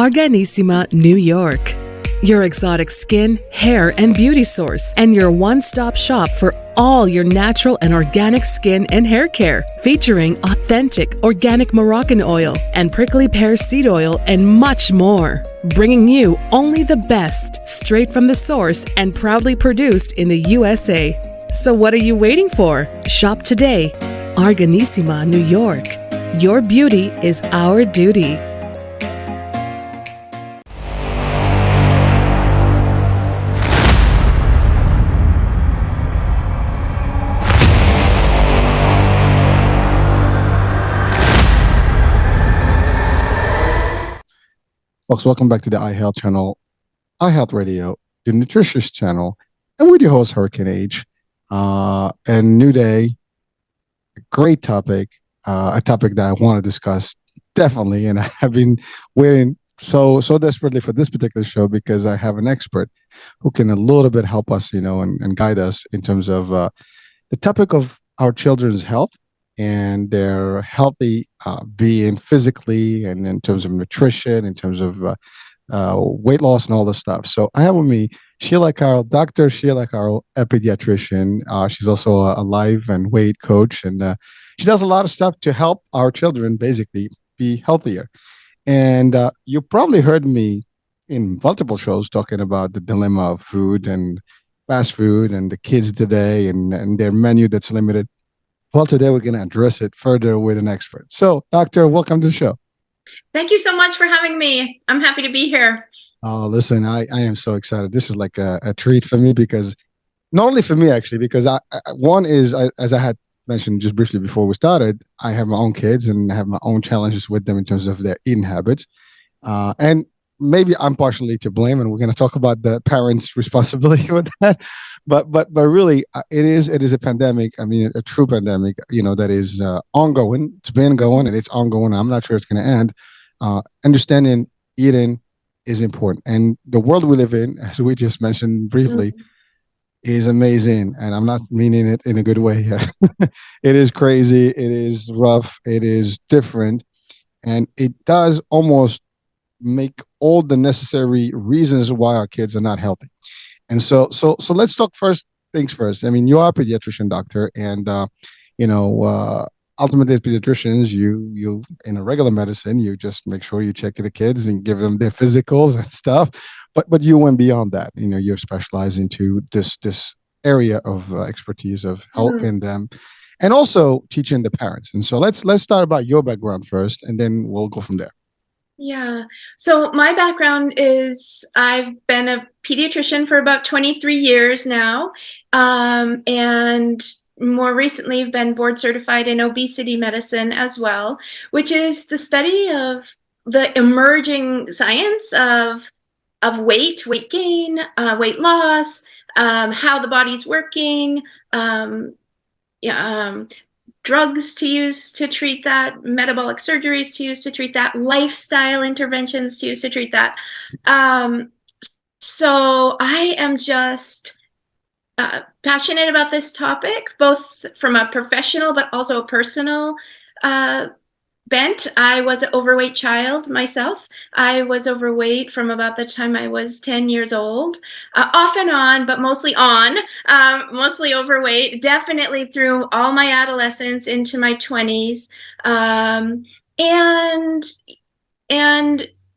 Arganissima, New York. Your exotic skin, hair, and beauty source, and your one-stop shop for all your natural and organic skin and hair care, featuring authentic organic Moroccan oil and prickly pear seed oil and much more. Bringing you only the best, straight from the source and proudly produced in the USA. So what are you waiting for? Shop today. Arganissima, New York. Your beauty is our duty. Folks, welcome back to the iHealth channel, iHealth Radio, the nutritious channel, and with your host, Hurricane Age. And new day, great topic, a topic that I want to discuss definitely, and I have been waiting so desperately for this particular show because I have an expert who can a little bit help us, and guide us in terms of the topic of our children's health and their healthy being physically and in terms of nutrition, in terms of weight loss and all this stuff. So I have with me Sheila Carroll, Dr. Sheila Carroll, a pediatrician. She's also a life and weight coach, and she does a lot of stuff to help our children basically be healthier. And you probably heard me in multiple shows talking about the dilemma of food and fast food and the kids today and their menu that's limited. Well, today we're going to address it further with an expert. So, Doctor, welcome to the show. Thank you so much for having me. I'm happy to be here. Oh, listen, I am so excited. This is like a treat for me because not only for me, actually, because one is, as I had mentioned just briefly before we started, I have my own kids and I have my own challenges with them in terms of their eating habits. And maybe I'm partially to blame, and we're going to talk about the parents' responsibility with that. But really, it is a pandemic. I mean, a true pandemic. That is ongoing. It's been going, and it's ongoing. I'm not sure it's going to end. Understanding eating is important, and the world we live in, as we just mentioned briefly, is amazing. And I'm not meaning it in a good way here. It is crazy. It is rough. It is different, and it does almost make all the necessary reasons why our kids are not healthy. And so let's talk first things first. I mean, you are a pediatrician, doctor, and ultimately as pediatricians, you in a regular medicine, you just make sure you check the kids and give them their physicals and stuff. But you went beyond that. You're specialized into this area of expertise of helping them, and also teaching the parents. And so let's start about your background first, and then we'll go from there. Yeah. So my background is I've been a pediatrician for about 23 years now. And more recently I've been board certified in obesity medicine as well, which is the study of the emerging science of weight gain, weight loss, how the body's working, drugs to use to treat that, metabolic surgeries to use to treat that, lifestyle interventions to use to treat that. So I am just passionate about this topic, both from a professional but also a personal bent. I was an overweight child myself. I was overweight from about the time I was 10 years old, off and on, but mostly on, mostly overweight, definitely through all my adolescence into my 20s. And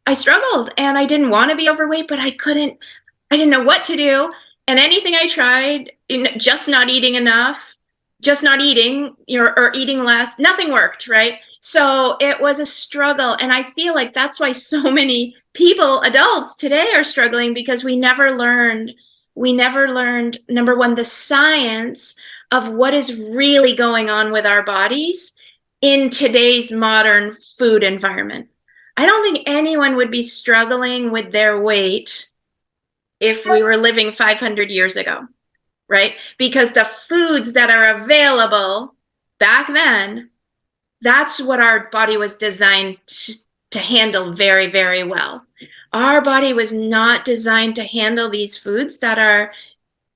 I struggled, and I didn't want to be overweight, but I didn't know what to do. And anything I tried, just not eating enough, just not eating, or eating less, nothing worked, right? So it was a struggle. And I feel like that's why so many people, adults today, are struggling, because we never learned, number one, the science of what is really going on with our bodies in today's modern food environment. I don't think anyone would be struggling with their weight if we were living 500 years ago, right? Because the foods that are available back then, that's what our body was designed to handle very, very well. Our body was not designed to handle these foods that are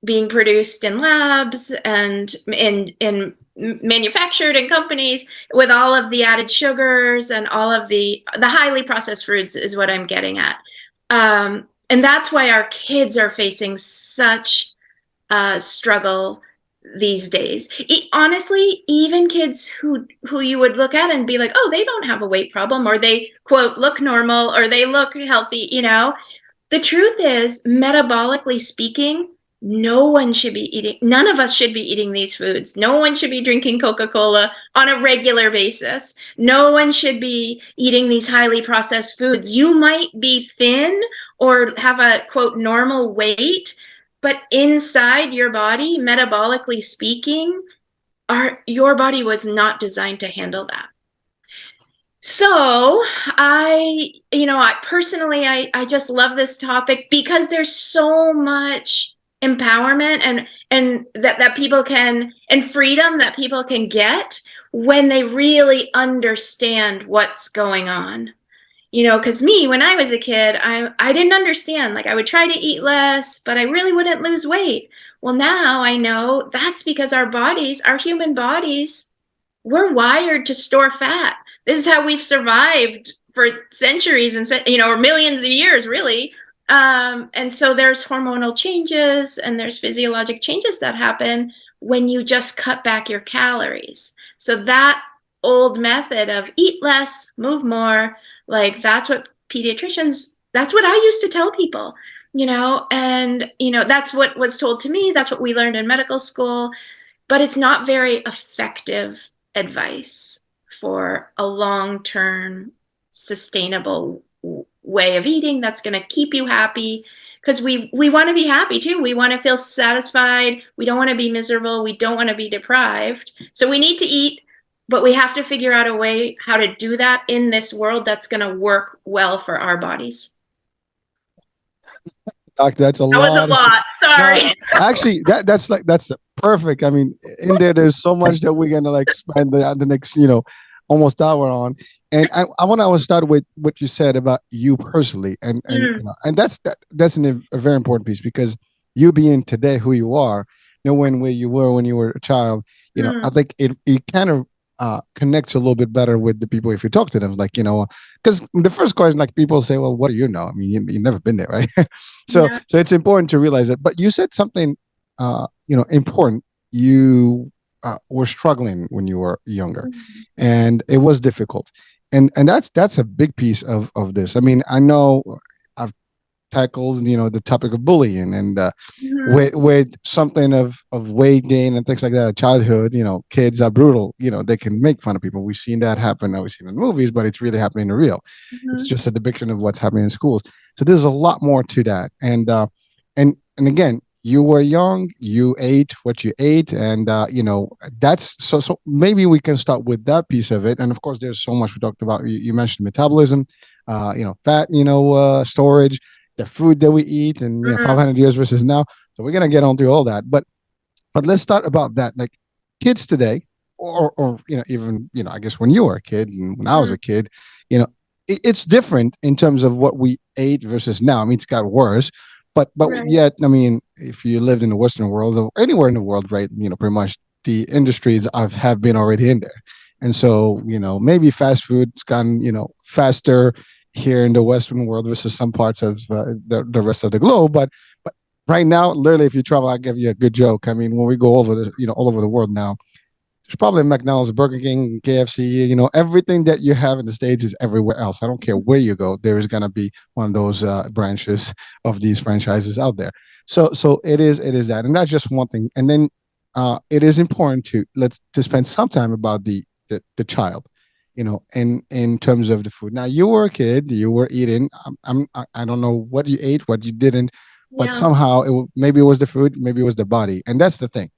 being produced in labs and in manufactured in companies with all of the added sugars and all of the highly processed foods is what I'm getting at. And that's why our kids are facing such struggle these days. Honestly, even kids who you would look at and be like, oh, they don't have a weight problem, or they, quote, look normal, or they look healthy, the truth is, metabolically speaking, none of us should be eating these foods. No one should be drinking Coca-Cola on a regular basis. No one should be eating these highly processed foods. You might be thin or have a, quote, normal weight, but inside your body, metabolically speaking, your body was not designed to handle that. So I personally just love this topic because there's so much empowerment and that people can, and freedom that people can get when they really understand what's going on. Because me, when I was a kid, I didn't understand. Like, I would try to eat less, but I really wouldn't lose weight. Well, now I know that's because our human bodies, we're wired to store fat. This is how we've survived for centuries and, or millions of years, really. And so there's hormonal changes and there's physiologic changes that happen when you just cut back your calories. So that old method of eat less, move more, like that's what I used to tell people, and, that's what was told to me. That's what we learned in medical school, but it's not very effective advice for a long-term sustainable way of eating that's going to keep you happy, because we want to be happy too. We want to feel satisfied. We don't want to be miserable. We don't want to be deprived. So we need to eat, but we have to figure out a way how to do that in this world that's going to work well for our bodies. Doc, that's that was a lot. Sorry. No, actually, that's perfect. I mean, in there's so much that we're gonna spend the next almost hour on, and I want to start with what you said about you personally, and that's a very important piece, because you being today who you are, knowing where you were when you were a child, I think it kind of connects a little bit better with the people if you talk to them, because the first question, people say, well, what do you know? I mean, you've never been there, right? So it's important to realize that. But you said something important. You were struggling when you were younger, and it was difficult, and that's a big piece of this. I mean, I know I've tackled the topic of bullying, and with something of weight gain and things like that. Childhood, kids are brutal. They can make fun of people. We've seen that happen. We've seen it in movies, but it's really happening in real. It's just a depiction of what's happening in schools. So there's a lot more to that. And again, you were young, you ate what you ate, and that's so maybe we can start with that piece of it. And of course, there's so much we talked about. You mentioned metabolism, fat, storage, the food that we eat, and 500 years versus now. So we're gonna get on through all that, but let's start about that. Like, kids today, or even I guess when you were a kid and when I was a kid, it's different in terms of what we ate versus now. I mean, it's got worse, but yet, I mean, if you lived in the Western world or anywhere in the world, right, pretty much the industries have been already in there, and so maybe fast food's gone faster here in the Western world versus some parts of the rest of the globe, but right now, literally, if you travel, I'll give you a good joke. I mean, when we go over all over the world now, there's probably McDonald's, Burger King, KFC, everything that you have in the States is everywhere else. I don't care where you go. There is going to be one of those branches of these franchises out there. So it is that. And that's just one thing. And then it is important to spend some time about the child, in terms of the food. Now, you were a kid, you were eating. I don't know what you ate, what you didn't, but somehow maybe it was the food, maybe it was the body. And that's the thing.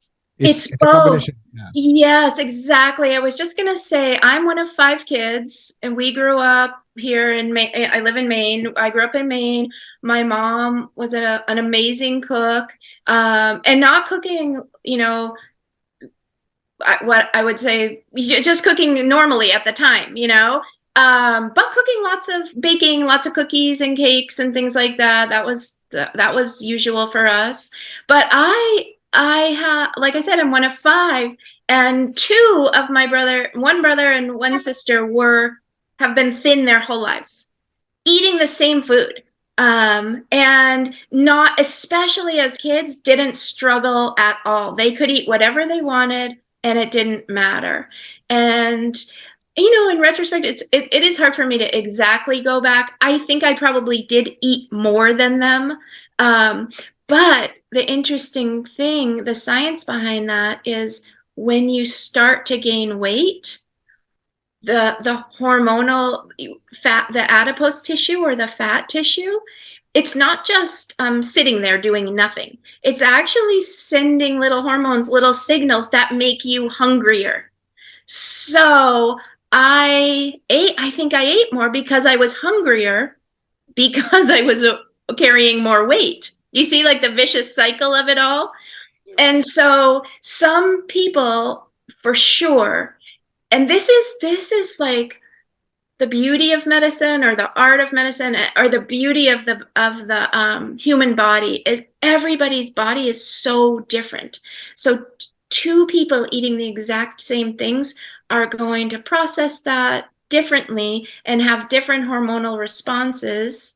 It's a combination. Yes, exactly. I was just going to say, I'm one of 5 kids, and we grew up here in Maine. I live in Maine. I grew up in Maine. My mom was an amazing cook, and not cooking, what I would say, just cooking normally at the time, but baking lots of cookies and cakes and things like that. That was usual for us. But I like I said, I'm one of five, and one brother and one sister have been thin their whole lives, eating the same food. And not, especially as kids, didn't struggle at all. They could eat whatever they wanted and it didn't matter. And, in retrospect, it is hard for me to exactly go back. I think I probably did eat more than them. But the interesting thing, the science behind that is when you start to gain weight, the hormonal fat, the adipose tissue or the fat tissue, it's not just sitting there doing nothing. It's actually sending little hormones, little signals that make you hungrier. So I think I ate more because I was hungrier, because I was carrying more weight. You see, like, the vicious cycle of it all. And so some people, for sure, and this is like the beauty of medicine, or the art of medicine, or the beauty of the human body, is everybody's body is so different. So two people eating the exact same things are going to process that differently and have different hormonal responses,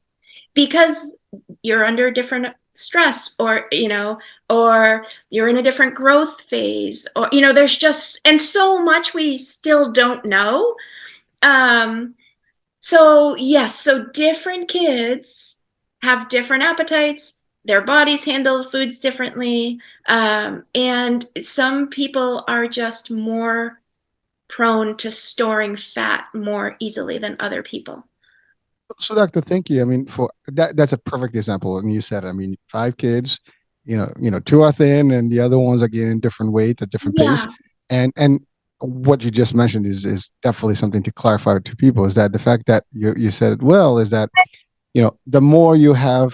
because you're under different stress, or you're in a different growth phase, or there's just, and so much we still don't know. So yes, so different kids have different appetites, their bodies handle foods differently, and some people are just more prone to storing fat more easily than other people. So, Doctor, thank you. I mean, for that's a perfect example. And you said, I mean, five kids, two are thin, and the other ones are getting different weight at different pace. Yeah. And what you just mentioned is definitely something to clarify to people. Is that the fact that you said it well? Is that the more you have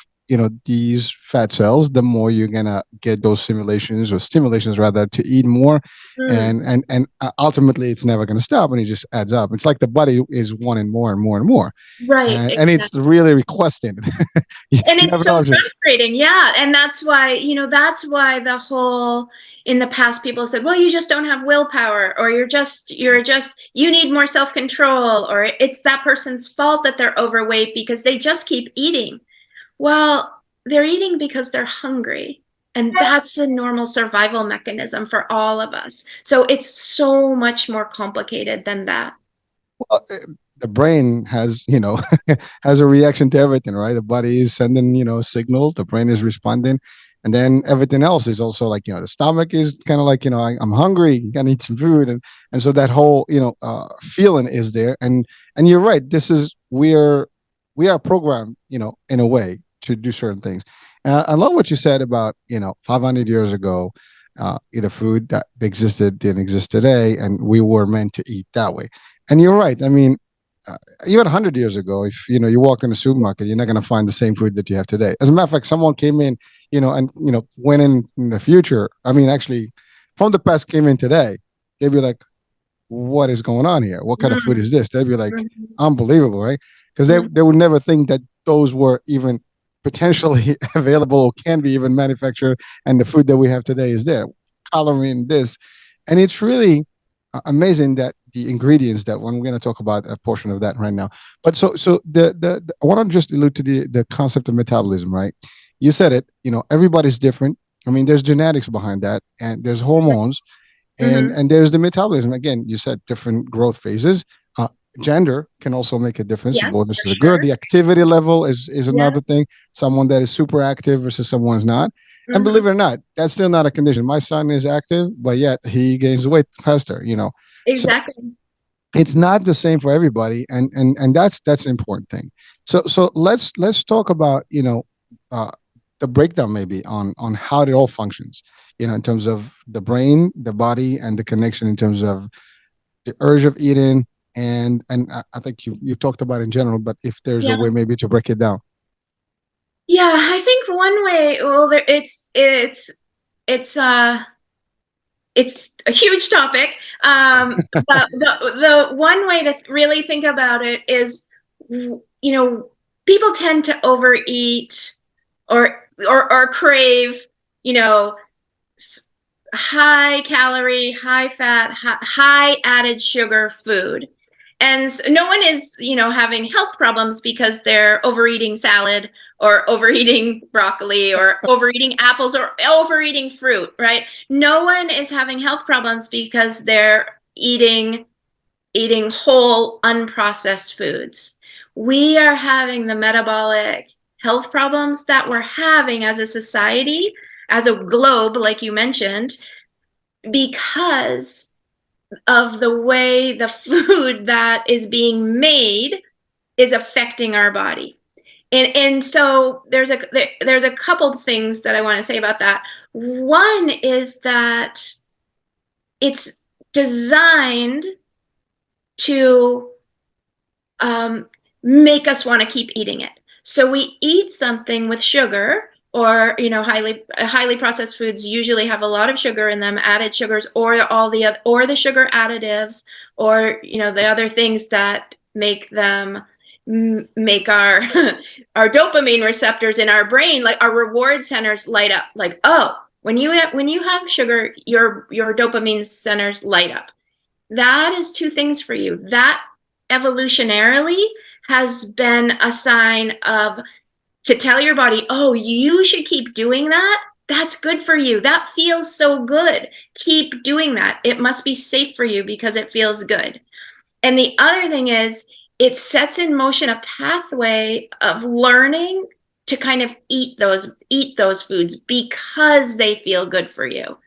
these fat cells, the more you're gonna get those stimulations rather, to eat more. And ultimately it's never gonna stop, and it just adds up. It's like the body is wanting more and more and more, Right, and it's exactly. really requesting. And it's so frustrating. Yeah. And that's why, the whole, in the past, people said, well, you just don't have willpower, or you need more self-control, or it's that person's fault that they're overweight because they just keep eating. Well, they're eating because they're hungry. And that's a normal survival mechanism for all of us. So it's so much more complicated than that. Well, the brain has has a reaction to everything, right? The body is sending signals, the brain is responding, and then everything else is also like, the stomach is kind of like, I'm hungry, I need some food, and so that whole feeling is there. And you're right, this is we are programmed, in a way, to do certain things. I love what you said about 500 years ago, the food that existed didn't exist today, and we were meant to eat that way. And you're right. I mean, even 100 years ago, if you walk in a supermarket, you're not going to find the same food that you have today. As a matter of fact, someone came in, and went in the future. I mean, actually, from the past came in today, they'd be like, "What is going on here? What kind of food is this?" They'd be like, "Unbelievable, right?" Because they would never think that those were even potentially available, or can be even manufactured, and the food that we have today is there, coloring this, and it's really amazing that the ingredients that, when we're going to talk about a portion of that right now. But so the I want to just allude to the concept of metabolism, right? You said it. Everybody's different. I mean, there's genetics behind that, and there's hormones, and there's the metabolism. Again, you said different growth phases. Gender can also make a difference. Yes, Bonus for to the girl. sure. The activity level is Yeah. another thing. Someone that is super active versus someone's not. And believe it or not, that's still not a condition. My son is active, but yet he gains weight faster. So Exactly. it's not the same for everybody, and that's an important thing. So let's talk about uh, the breakdown, maybe, on how it all functions. In terms of the brain, the body, and the connection in terms of the urge of eating, and I think you talked about in general, but if there's a Yeah. way maybe to break it down. Yeah, I think one way, well, it's a huge topic. But the one way to really think about it is, people tend to overeat, or crave, high calorie, high fat, high added sugar food. And so no one is, having health problems because they're overeating salad or overeating broccoli or overeating apples or overeating fruit, right? No one is having health problems because they're eating whole unprocessed foods. We are having the metabolic health problems that we're having as a society, as a globe, like you mentioned, because of the way the food that is being made is affecting our body. And so there's a couple things that I want to say about that. One is that it's designed to make us want to keep eating it. So we eat something with sugar, or highly processed foods usually have a lot of sugar in them, added sugars, or the sugar additives, or the other things that make our our dopamine receptors in our brain, like our reward centers, light up. Like, oh, when you have sugar, your dopamine centers light up. That is two things for you. That evolutionarily has been a sign to tell your body, oh, you should keep doing that. That's good for you. That feels so good. Keep doing that. It must be safe for you because it feels good. And the other thing is, it sets in motion a pathway of learning to kind of eat those foods because they feel good for you.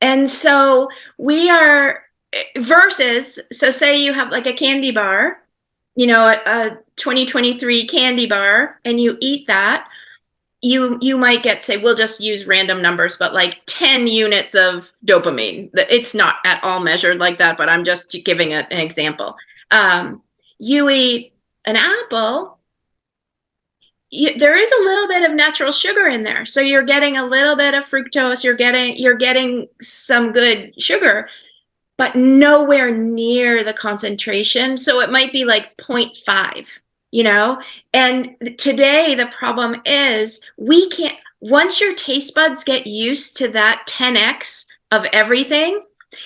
And so so say you have like a candy bar, a 2023 candy bar, and you eat that, you might get, say, we'll just use random numbers, but like 10 units of dopamine. It's not at all measured like that, but I'm just giving an example. You eat an apple, there is a little bit of natural sugar in there. So you're getting a little bit of fructose, you're getting some good sugar, but nowhere near the concentration. So it might be like 0.5, And today the problem is once your taste buds get used to that 10x of everything,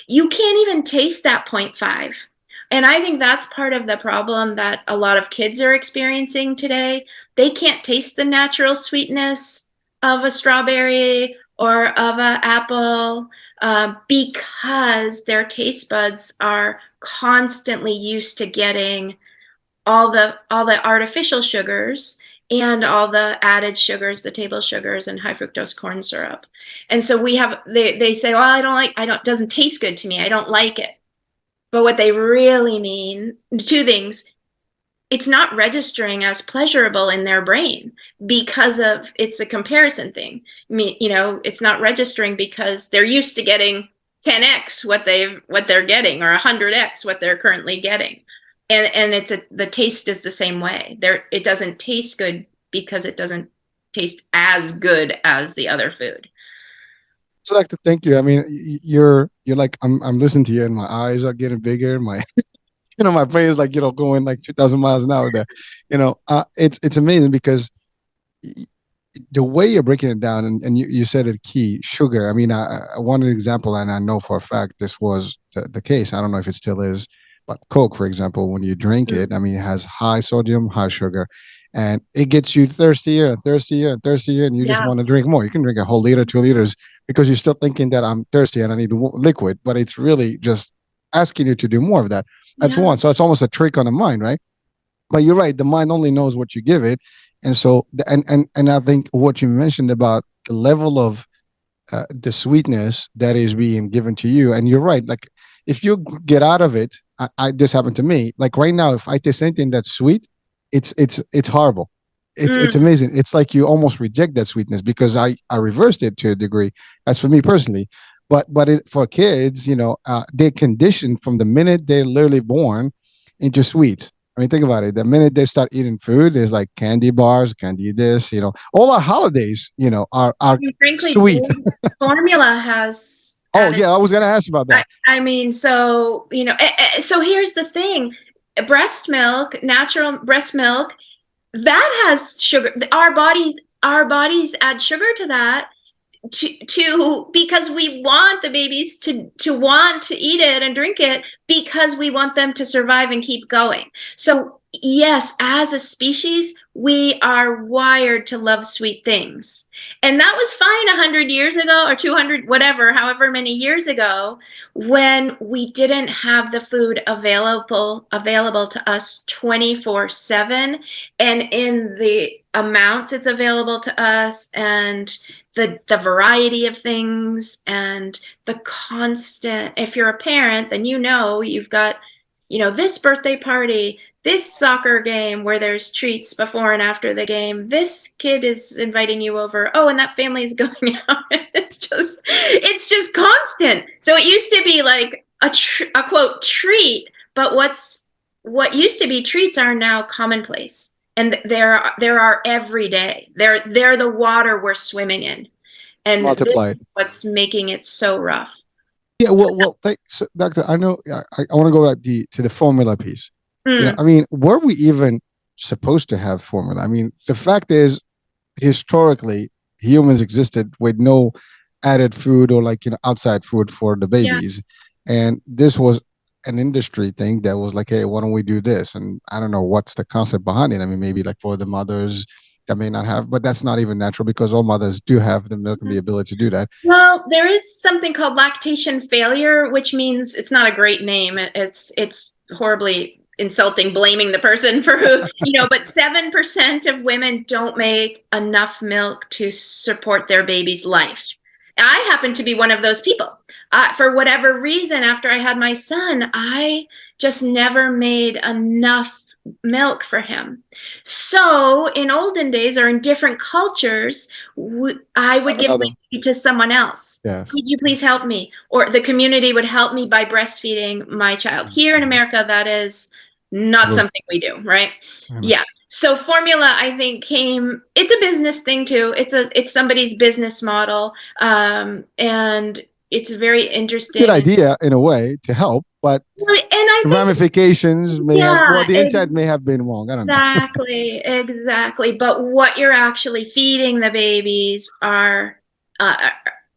you can't even taste that 0.5. And I think that's part of the problem that a lot of kids are experiencing today. They can't taste the natural sweetness of a strawberry or of an apple, because their taste buds are constantly used to getting all the artificial sugars and all the added sugars, the table sugars and high fructose corn syrup. And so they say, well, it doesn't taste good to me. I don't like it. But what they really mean, two things: it's not registering as pleasurable in their brain because it's a comparison thing. I mean, it's not registering because they're used to getting 10x what they're getting, or 100x what they're currently getting. And the taste is the same way. It doesn't taste good because it doesn't taste as good as the other food. So I'd like to thank you. I mean, you're like, I'm listening to you and my eyes are getting bigger. My my brain is like, going like 2,000 miles an hour there. It's amazing because the way you're breaking it down, and you said it key, sugar. I mean, I wanted an example, and I know for a fact this was the case. I don't know if it still is, but Coke, for example, when you drink it, I mean, it has high sodium, high sugar, and it gets you thirstier and thirstier and thirstier, and you just want to drink more. You can drink a whole liter, 2 liters, because you're still thinking that I'm thirsty and I need liquid, but it's really just asking you to do more of that. That's one. So it's almost a trick on the mind, right? But you're right. The mind only knows what you give it. And so, and I think what you mentioned about the level of the sweetness that is being given to you, and you're right. Like, if you get out of it, this happened to me. Like right now, if I taste anything that's sweet, it's horrible. It's amazing. It's like you almost reject that sweetness because I reversed it to a degree. That's for me personally. But for kids, they're conditioned from the minute they're literally born into sweets. I mean, think about it. The minute they start eating food, there's like candy bars, candy this, all our holidays, are frankly, sweet. Formula has. Oh, yeah. I was going to ask about that. I mean, so here's the thing. Breast milk, natural breast milk, that has sugar. Our bodies add sugar to that because we want the babies to want to eat it and drink it, because we want them to survive and keep going. So yes, as a species, we are wired to love sweet things. And that was fine 100 years ago, or 200, whatever, however many years ago, when we didn't have the food available to us 24/7, and in the amounts it's available to us, and the variety of things, and the constant. If you're a parent, then you've got, this birthday party, this soccer game where there's treats before and after the game, this kid is inviting you over, oh, and that family is going out. It's just constant. So it used to be like a quote treat, but what used to be treats are now commonplace. And there are every day. They're the water we're swimming in, and Multiplied. this is what's making it so rough. Yeah, well, thanks, Doctor. I know. I want to go back to the formula piece. I mean, were we even supposed to have formula? I mean, the fact is, historically, humans existed with no added food or outside food for the babies, and this was an industry thing that was like, hey, why don't we do this? And I don't know what's the concept behind it. I mean, maybe like for the mothers that may not have, but that's not even natural, because all mothers do have the milk and the ability to do that. Well, there is something called lactation failure, which means, it's not a great name. It's horribly insulting, blaming the person for who, but 7% of women don't make enough milk to support their baby's life. I happen to be one of those people. For whatever reason, after I had my son, I just never made enough milk for him. So in olden days, or in different cultures, I would give my baby to someone else. Yes. Could you please help me? Or the community would help me by breastfeeding my child. Here in America, that is not something we do, right? Yeah. So formula, I think, it's a business thing too. It's somebody's business model. And it's very interesting. Good idea in a way to help, but the ramifications may have, the intent may have been wrong. I don't know. Exactly. But what you're actually feeding the babies are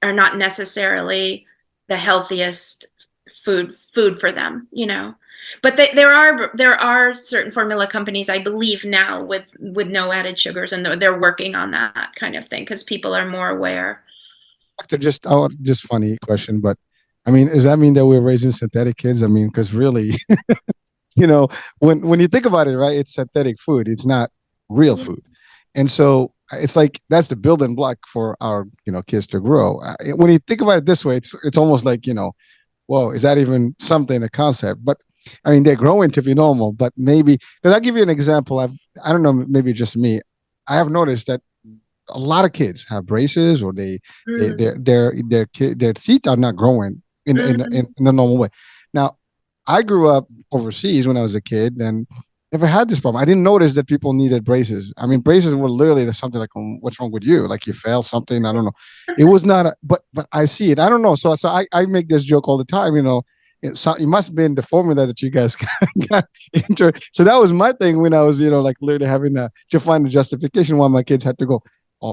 not necessarily the healthiest food for them, But there are certain formula companies, I believe now, with no added sugars, and they're working on that kind of thing because people are more aware. Doctor, just funny question, but I mean, does that mean that we're raising synthetic kids? I mean, because really, when you think about it, right, it's synthetic food. It's not real food, and so it's like that's the building block for our kids to grow. When you think about it this way, it's almost like whoa, is that even something, a concept? But I mean, they're growing to be normal, but maybe, because I'll give you an example. I don't know, maybe just me. I have noticed that a lot of kids have braces, or their teeth are not growing in the normal way. Now, I grew up overseas when I was a kid and never had this problem. I didn't notice that people needed braces. I mean, braces were literally something like, what's wrong with you? Like you failed something? I don't know. It was not, but I see it. I don't know. So I make this joke all the time, it must have been the formula that you guys got into. So that was my thing when I was, like literally having to find a justification why my kids had to go.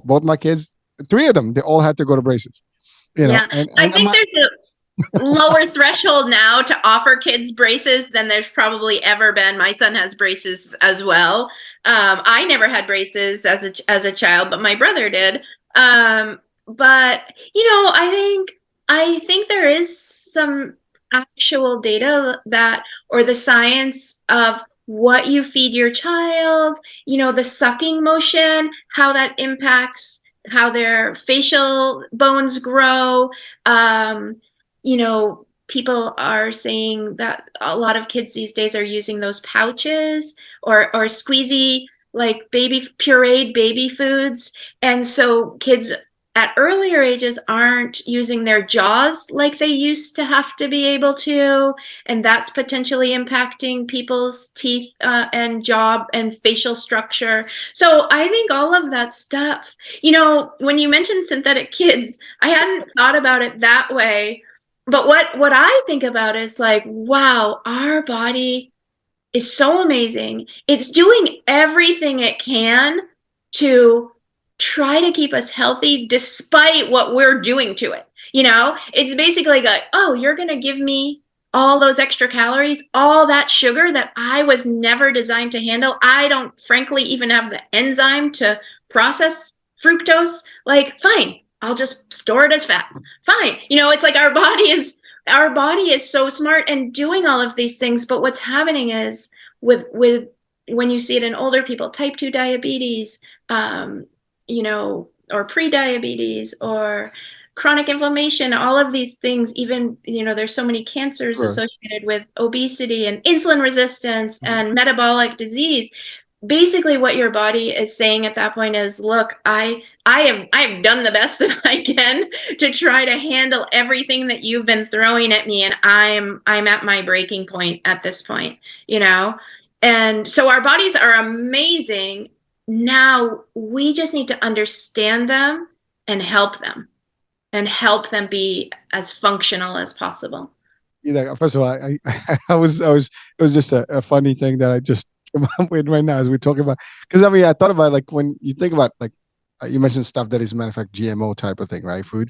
Both my kids, 3 of them, they all had to go to braces. And I think there's a lower threshold now to offer kids braces than there's probably ever been. My son has braces as well. I never had braces as a child, but my brother did. But I think there is some actual data or the science of what you feed your child, the sucking motion, how that impacts how their facial bones grow. People are saying that a lot of kids these days are using those pouches or squeezy, like pureed baby foods. And so kids at earlier ages aren't using their jaws like they used to have to be able to, and that's potentially impacting people's teeth and jaw and facial structure. So I think all of that stuff, when you mentioned synthetic kids, I hadn't thought about it that way. But what I think about is like, wow, our body is so amazing. It's doing everything it can to try to keep us healthy despite what we're doing to it. It's basically like, oh, you're going to give me all those extra calories, all that sugar that I was never designed to handle. I don't, frankly, even have the enzyme to process fructose. Like, fine, I'll just store it as fat. Fine. It's like our body is so smart and doing all of these things. But what's happening is with when you see it in older people, type 2 diabetes, or pre-diabetes or chronic inflammation, all of these things, even, there's so many cancers associated with obesity and insulin resistance and metabolic disease. Basically what your body is saying at that point is, look, I have done the best that I can to try to handle everything that you've been throwing at me. And I'm at my breaking point at this point, And so our bodies are amazing. Now we just need to understand them and help them be as functional as possible. First of all, I was it was just a funny thing that I just came up with right now as we're talking about, because I thought about, like, when you think about, like, you mentioned stuff that is manufactured GMO type of thing, right? Food.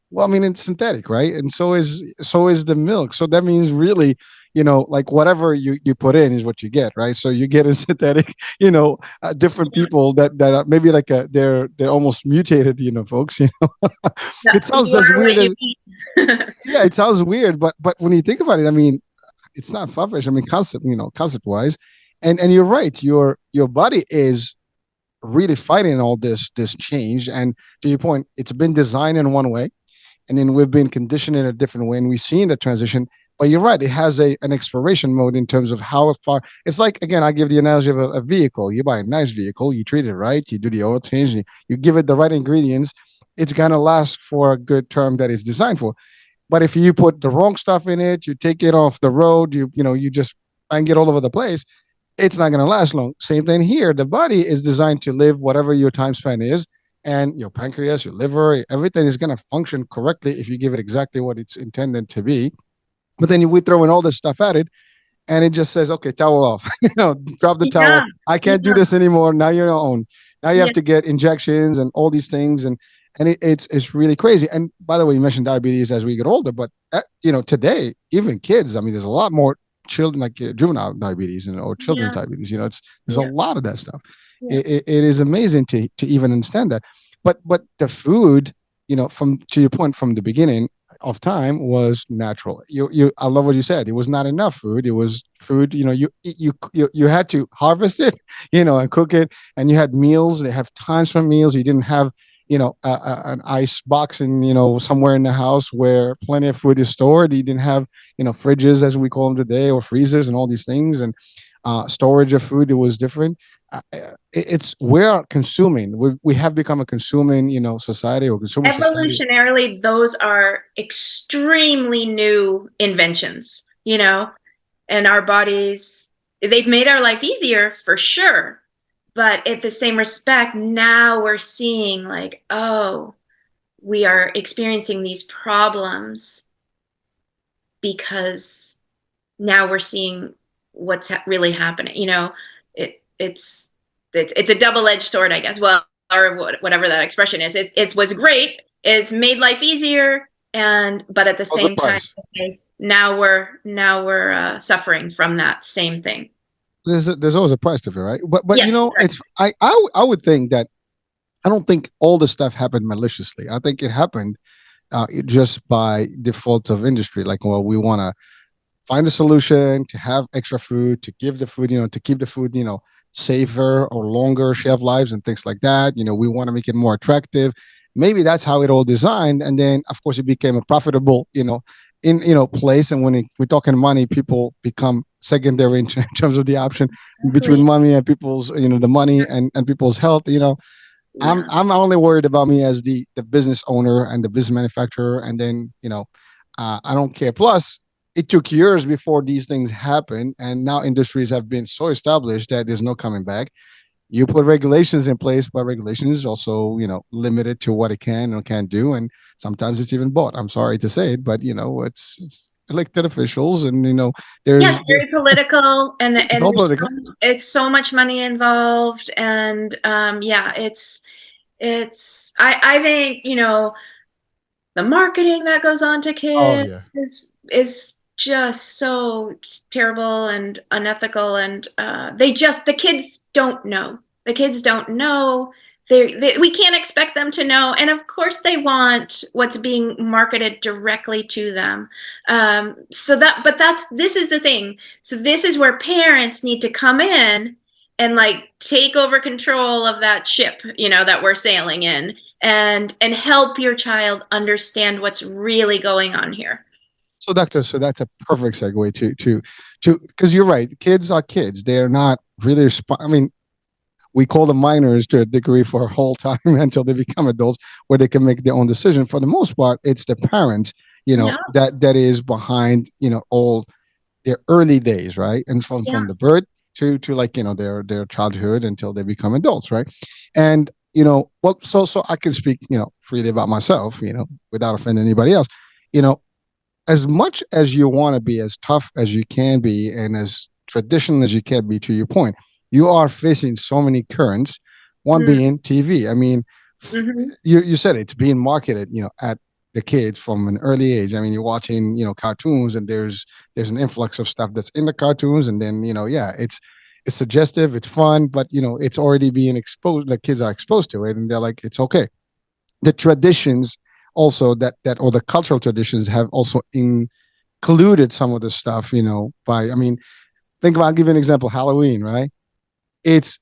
Well, it's synthetic, right? And so is the milk. So that means really, like, whatever you put in is what you get, right? So you get a synthetic, different people that are maybe like they're almost mutated, folks. It sounds as weird as yeah, it sounds weird, but when you think about it, it's not far-fetched. Concept wise, and you're right. Your body is really fighting all this change, and to your point, it's been designed in one way. And then we've been conditioned in a different way, and we've seen the transition. But you're right; it has an exploration mode in terms of how far. It's like, again, I give the analogy of a vehicle. You buy a nice vehicle, you treat it right, you do the oil change, you give it the right ingredients. It's gonna last for a good term that it's designed for. But if you put the wrong stuff in it, you take it off the road, you just bang it all over the place, it's not gonna last long. Same thing here. The body is designed to live whatever your time span is. And your pancreas, your liver, everything is going to function correctly if you give it exactly what it's intended to be. But then we throw in all this stuff at it, and it just says, okay, towel off. Drop the towel. I can't do this anymore. Now you're on your own. Now you have to get injections and all these things, and it's really crazy. And by the way, you mentioned diabetes as we get older, but today, even kids, there's a lot more children, like juvenile diabetes or children's diabetes. There's a lot of that stuff. It is amazing to even understand that, but the food, from, to your point, from the beginning of time, was natural. I love what you said. It was not enough food. It was food. You had to harvest it, and cook it, and you had meals. They have times for meals. You didn't have an ice box in somewhere in the house where plenty of food is stored. You didn't have fridges, as we call them today, or freezers and all these things, and storage of food. It was different. We're consuming. We have become a consuming, society, or consumer society. Evolutionarily, those are extremely new inventions, and our bodies, they've made our life easier for sure. But at the same respect, now we're seeing, like, oh, we are experiencing these problems because now we're seeing what's really happening. It's a double-edged sword, I guess. Well, or whatever that expression is. It was great. It's made life easier, but at the same time, now we're suffering from that same thing. There's always a price to it, right? But yes, it's I would think that, I don't think all the stuff happened maliciously. I think it happened just by default of industry. Like, well, we want to find a solution to have extra food, to give the food, to keep the food, safer or longer shelf lives and things like that. We want to make it more attractive. Maybe that's how it all designed. And then, of course, it became a profitable, place. And when we're talking money, people become secondary in terms of the option between money and people's, the money and people's health. I'm only worried about me as the business owner and the business manufacturer. And then, I don't care. Plus, it took years before these things happen. And now industries have been so established that there's no coming back. You put regulations in place, but regulations is also, limited to what it can or can't do. And sometimes it's even bought. I'm sorry to say it, but, it's elected officials, and, there's... Yes, very political, and it's all political. It's so much money involved. And, I think, the marketing that goes on to Oh kids yeah. is just so terrible and unethical, and the kids don't know. The kids don't know. We can't expect them to know, and of course they want what's being marketed directly to them. This is the thing. So this is where parents need to come in and like take over control of that ship, that we're sailing in, and help your child understand what's really going on here. So, doctor, so that's a perfect segue to because you're right. Kids are kids. They're not really. I mean, we call them minors to a degree for a whole time until they become adults, where they can make their own decision. For the most part, it's the parents, Yeah. that is behind, all their early days, right? And from the birth to like, their childhood until they become adults, right? And well, so I can speak, freely about myself, without offending anybody else. As much as you want to be as tough as you can be and as traditional as you can be, to your point, you are facing so many currents. One being TV. I mean, you said it's being marketed, at the kids from an early age. I mean, you're watching, cartoons, and there's an influx of stuff that's in the cartoons, and then it's suggestive, it's fun, but it's already being exposed. The kids are exposed to it, and they're like, it's okay. The traditions also that or the cultural traditions have also included some of the stuff, by, I mean, think about, I'll give you an example, Halloween, right? It's,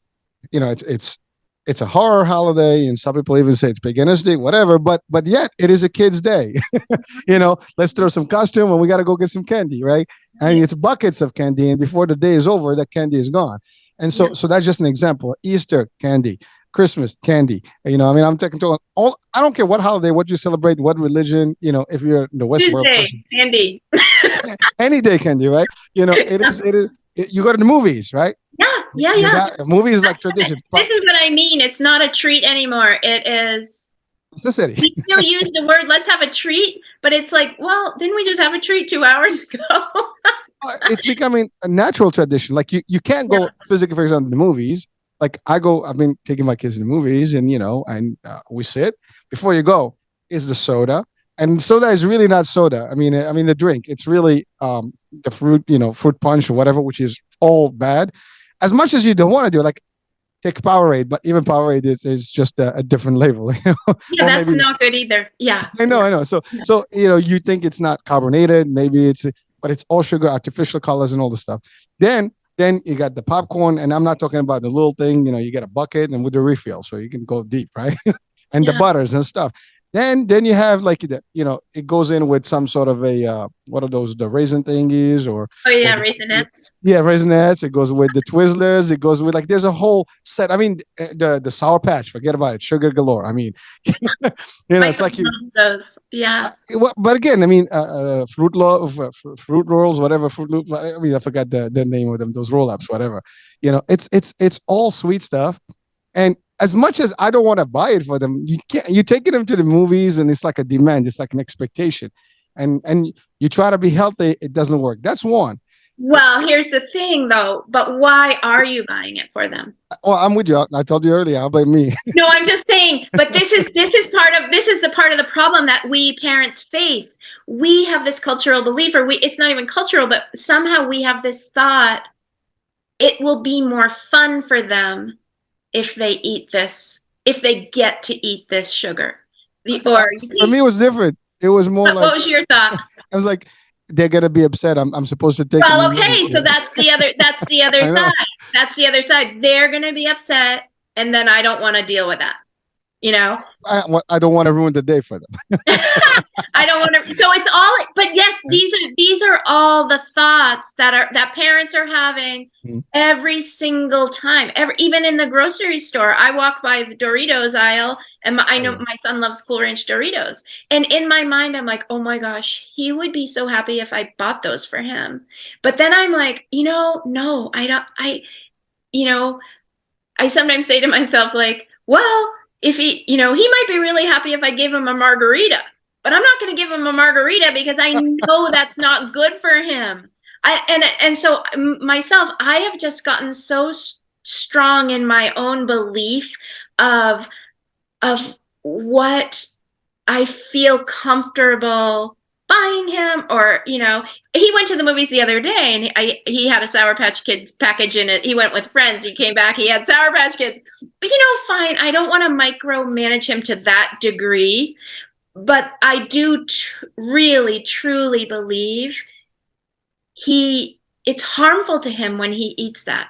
it's a horror holiday, and some people even say it's beginner's day, whatever, but yet it is a kid's day. Let's throw some costume and we got to go get some candy, right? And it's buckets of candy, and before the day is over, that candy is gone. And so that's just an example. Easter candy, Christmas candy. I mean, I'm taking to all. I don't care what holiday, what you celebrate, what religion. If you're in the West Tuesday, world person, candy. any day candy, right? It is. You go to the movies, right? Yeah. Movies like tradition. This is what I mean. It's not a treat anymore. It is. It's the city. We still use the word "let's have a treat," but it's like, well, didn't we just have a treat 2 hours ago? It's becoming a natural tradition. Like you can't go physically, for example, to the movies. Like I've been taking my kids to the movies, and we sit. Before you go is the soda, and soda is really not soda. I mean the drink. It's really the fruit, fruit punch or whatever, which is all bad. As much as you don't want to do it, like take Powerade, but even Powerade is just a different label. Yeah, that's not good either. Yeah, I know. So you think it's not carbonated, maybe but it's all sugar, artificial colors, and all the stuff. Then you got the popcorn, and I'm not talking about the little thing. You get a bucket and with the refill, so you can go deep, right? And the butters and stuff. Then you have like it goes in with some sort of a what are those, the raisin thingies or Raisinets. Yeah, Raisinets. It goes with the Twizzlers. It goes with, like, there's a whole set. I mean, the Sour Patch, forget about it. Sugar galore. I mean, it's like those. Yeah. But again, I mean, fruit rolls, whatever, Fruit Loop. I mean, I forgot the name of them. Those roll-ups, whatever. It's all sweet stuff. And as much as I don't want to buy it for them, you're taking them to the movies, and it's like a demand. It's like an expectation. And you try to be healthy, it doesn't work. That's one. Well, here's the thing, though. But why are you buying it for them? Well, I'm with you. I told you earlier. How about me? No, I'm just saying. But this is the part of the problem that we parents face. We have this cultural belief, or it's not even cultural, but somehow we have this thought: it will be more fun for them if they eat this, if they get to eat this sugar. For me, it was different. It was more like. What was your thought? I was like, they're gonna be upset. I'm supposed to take. Well, okay, so that's the other side. That's the other side. They're gonna be upset, and then I don't want to deal with that. I don't want to ruin the day for them. I don't want to. So it's all. But yes, these are all the thoughts that parents are having every single time. Even in the grocery store, I walk by the Doritos aisle, and I know my son loves Cool Ranch Doritos, and in my mind, I'm like, oh my gosh, he would be so happy if I bought those for him. But then I'm like, no, I don't. I sometimes say to myself, like, well, if he might be really happy if I gave him a margarita, but I'm not going to give him a margarita because I know that's not good for him. And so myself, I have just gotten so strong in my own belief of of what I feel comfortable buying him. Or, he went to the movies the other day, and he had a Sour Patch Kids package in it. He went with friends. He came back. He had Sour Patch Kids. But, fine. I don't want to micromanage him to that degree. But I do really, truly believe it's harmful to him when he eats that.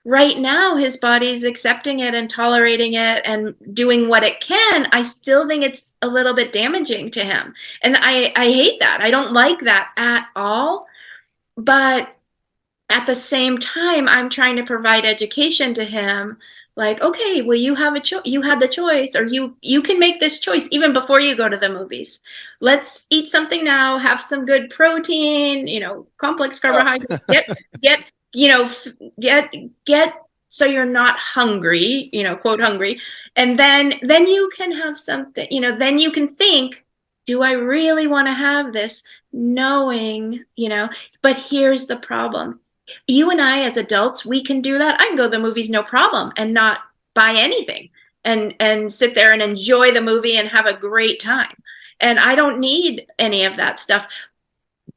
Right now, his body's accepting it and tolerating it and doing what it can. I still think it's a little bit damaging to him. And I hate that. I don't like that at all. But at the same time, I'm trying to provide education to him. Like, okay, well, you have you had the choice, or you can make this choice even before you go to the movies. Let's eat something now, have some good protein, complex carbohydrates, get so you're not hungry, quote hungry. And then you can have something, then you can think, do I really want to have this? Knowing, but here's the problem. You and I as adults, we can do that. I can go to the movies no problem and not buy anything and sit there and enjoy the movie and have a great time. And I don't need any of that stuff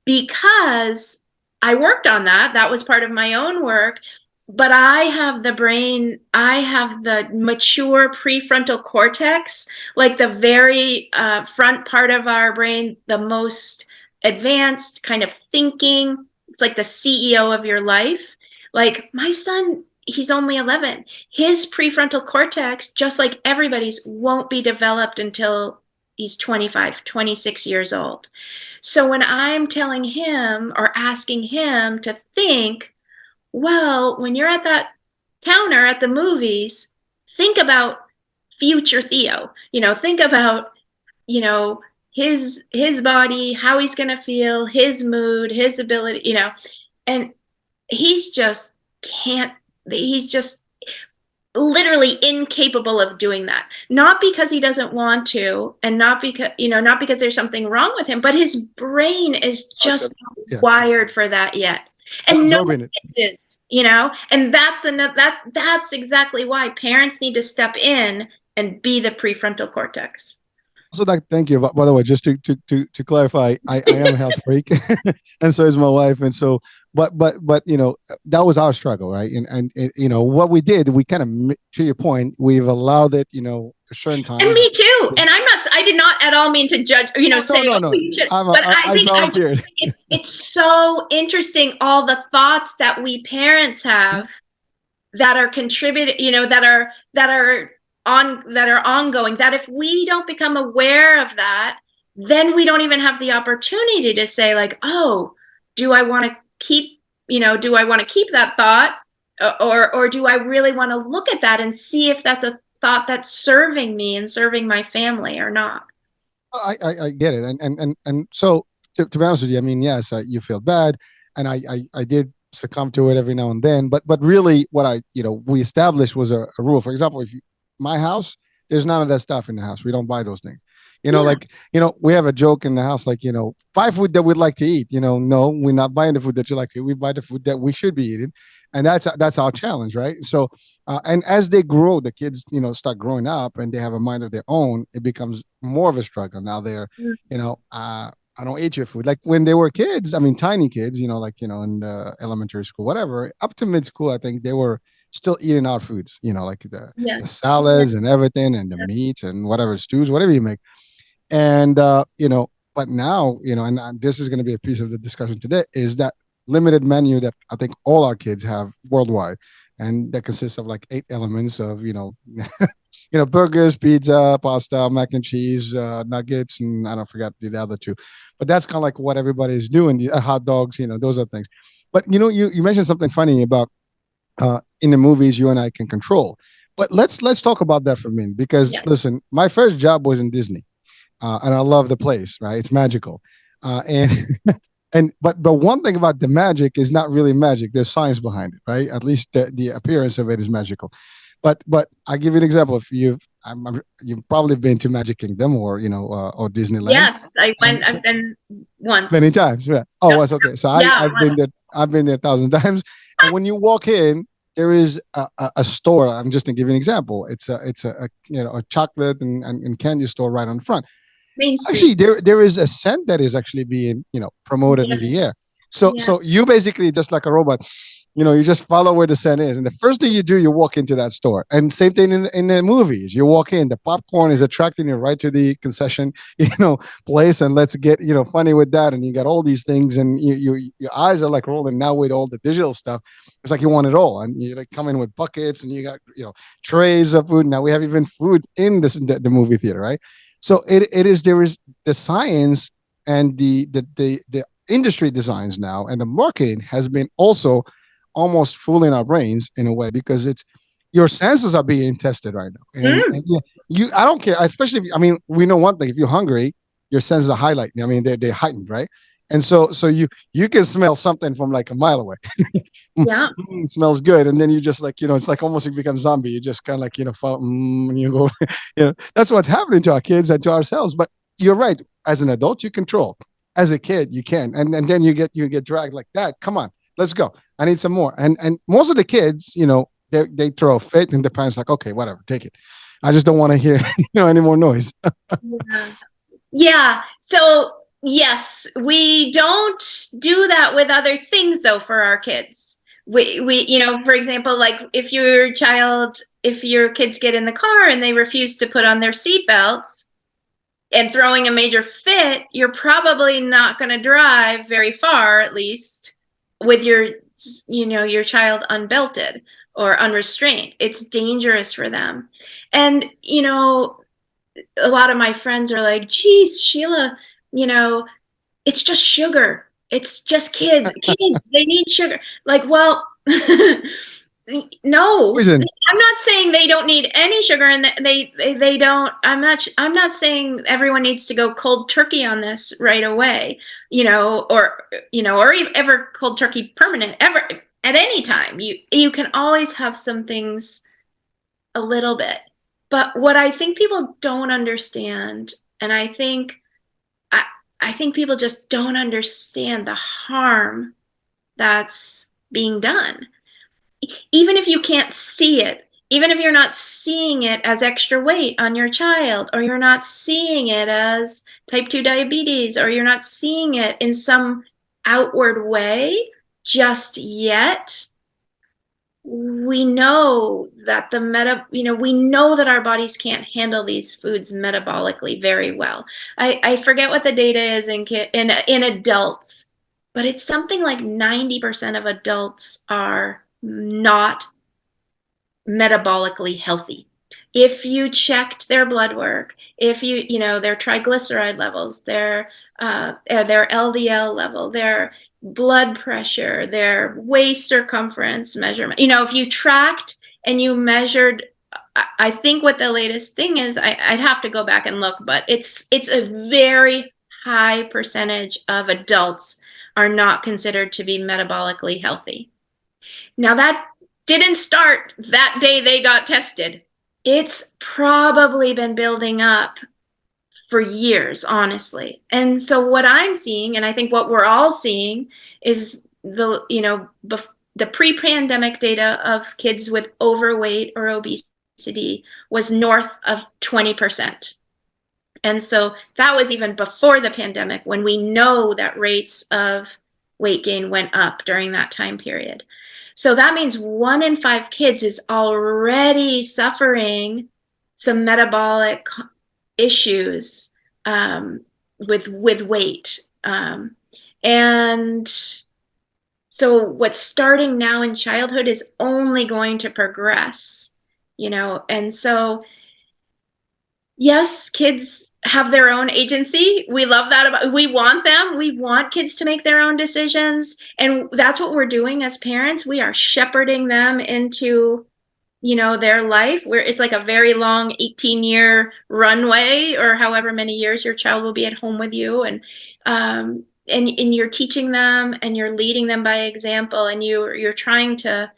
because I worked on that. That was part of my own work. But I have the mature prefrontal cortex, like the very front part of our brain, the most advanced kind of thinking. It's like the CEO of your life. Like my son, he's only 11. His prefrontal cortex, just like everybody's, won't be developed until he's 25, 26 years old. So when I'm telling him or asking him to think, well, when you're at that counter at the movies, think about future Theo, think about, his body, how he's going to feel, his mood, his ability, and he's just literally incapable of doing that. Not because he doesn't want to, and not because there's something wrong with him, but his brain is just not wired for that yet. And no one is, and that's exactly why parents need to step in and be the prefrontal cortex. So thank you. By the way, just to clarify, I am a health freak, and so is my wife. And so, but that was our struggle, right? And what we did, we kind of, to your point, we've allowed it, a certain time. And me too. And I did not at all mean to judge, say. No. I volunteered. It's so interesting, all the thoughts that we parents have that are contributed, that are ongoing, that if we don't become aware of that, then we don't even have the opportunity to say like, oh, do I want to keep that thought, or do I really want to look at that and see if that's a thought that's serving me and serving my family or not. I get it. And so to be honest with you, I mean, yes, you feel bad, and I did succumb to it every now and then, but really what we established was a rule. For example, if my house, there's none of that stuff in the house. We don't buy those things. We have a joke in the house, like, buy food that we'd like to eat. No, we're not buying the food that you like to eat. We buy the food that we should be eating. And that's our challenge, right? So, and as they grow, the kids, start growing up and they have a mind of their own, it becomes more of a struggle. Now they're, I don't eat your food. Like when they were kids, I mean, tiny kids, in the elementary school, whatever, up to mid school, I think they were still eating our foods, like the salads and everything, and the meats and whatever stews, whatever you make. And, but now, and this is going to be a piece of the discussion today, is that limited menu that I think all our kids have worldwide. And that consists of like 8 elements of, burgers, pizza, pasta, mac and cheese, nuggets, and I don't forget the other 2. But that's kind of like what everybody is doing. Hot dogs, those are things. But, you mentioned something funny about in the movies you and I can control. But let's talk about that for a minute, because listen, my first job was in Disney, and I love the place, right? It's magical, but one thing about the magic is not really magic. There's science behind it, right? At least the appearance of it is magical. But I'll give you an example. If you've probably been to Magic Kingdom or or Disneyland. Yes, I've been once. Many times, yeah. Oh, that's okay. So I've been there 1,000 times. And when you walk in, there is a store. I'm just going to give you an example. It's a a chocolate and candy store right on the front. Main Street. Actually, there is a scent that is actually being promoted in the air. So Yeah. so you basically just like a robot, you just follow where the scent is, and the first thing you do, you walk into that store. And same thing in the movies. You walk in, the popcorn is attracting you right to the concession, place, and let's get funny with that. And you got all these things, and your eyes are like rolling now with all the digital stuff. It's like you want it all, and you like come in with buckets, and you got trays of food. Now we have even food in the movie theater, right? So there is the science and the industry designs now, and the marketing has been also almost fooling our brains in a way, because it's your senses are being tested right now. And yeah, I don't care, especially if, I mean, we know one thing: if you're hungry, your senses are highlighted. I mean, they're heightened, right? And so you can smell something from like a mile away. Yeah. Smells good, and then you just like it's like almost like you become zombie. You just kind of like follow, and you go. That's what's happening to our kids and to ourselves. But you're right. As an adult, you control. As a kid, you can, and then you get dragged like that. Come on, let's go. I need some more. And most of the kids, they throw a fit, and the parents like, okay, whatever, take it. I just don't want to hear any more noise. Yeah. So yes, we don't do that with other things though for our kids. We for example, like if your kids get in the car and they refuse to put on their seatbelts and throwing a major fit, you're probably not going to drive very far, at least with your child unbelted or unrestrained. It's dangerous for them. And a lot of my friends are like, geez, Sheila, it's just sugar. It's just kids. Kids, they need sugar. Like, well, no, Poison. I'm not saying they don't need any sugar, and they don't. I'm not saying everyone needs to go cold turkey on this right away, or ever cold turkey permanent ever at any time. You can always have some things a little bit. But what I think people don't understand, and I think people just don't understand the harm that's being done. Even if you can't see it, even if you're not seeing it as extra weight on your child, or you're not seeing it as type 2 diabetes, or you're not seeing it in some outward way just yet, we know that we know that our bodies can't handle these foods metabolically very well. I forget what the data is in adults, but it's something like 90% of adults are not metabolically healthy. If you checked their blood work, if their triglyceride levels, their LDL level, their blood pressure, their waist circumference measurement, if you tracked and you measured, I think what the latest thing is, I'd have to go back and look, but it's a very high percentage of adults are not considered to be metabolically healthy. Now, that didn't start that day they got tested. It's probably been building up for years, honestly. And so what I'm seeing, and I think what we're all seeing, is the pre-pandemic data of kids with overweight or obesity was north of 20%. And so that was even before the pandemic, when we know that rates of weight gain went up during that time period. So that means 1 in 5 kids is already suffering some metabolic issues with weight. And so what's starting now in childhood is only going to progress, and so yes, kids have their own agency. We love that we want them. We want kids to make their own decisions. And that's what we're doing as parents. We are shepherding them into, their life, where it's like a very long 18-year runway, or however many years your child will be at home with you. And you're teaching them, and you're leading them by example, and you're trying to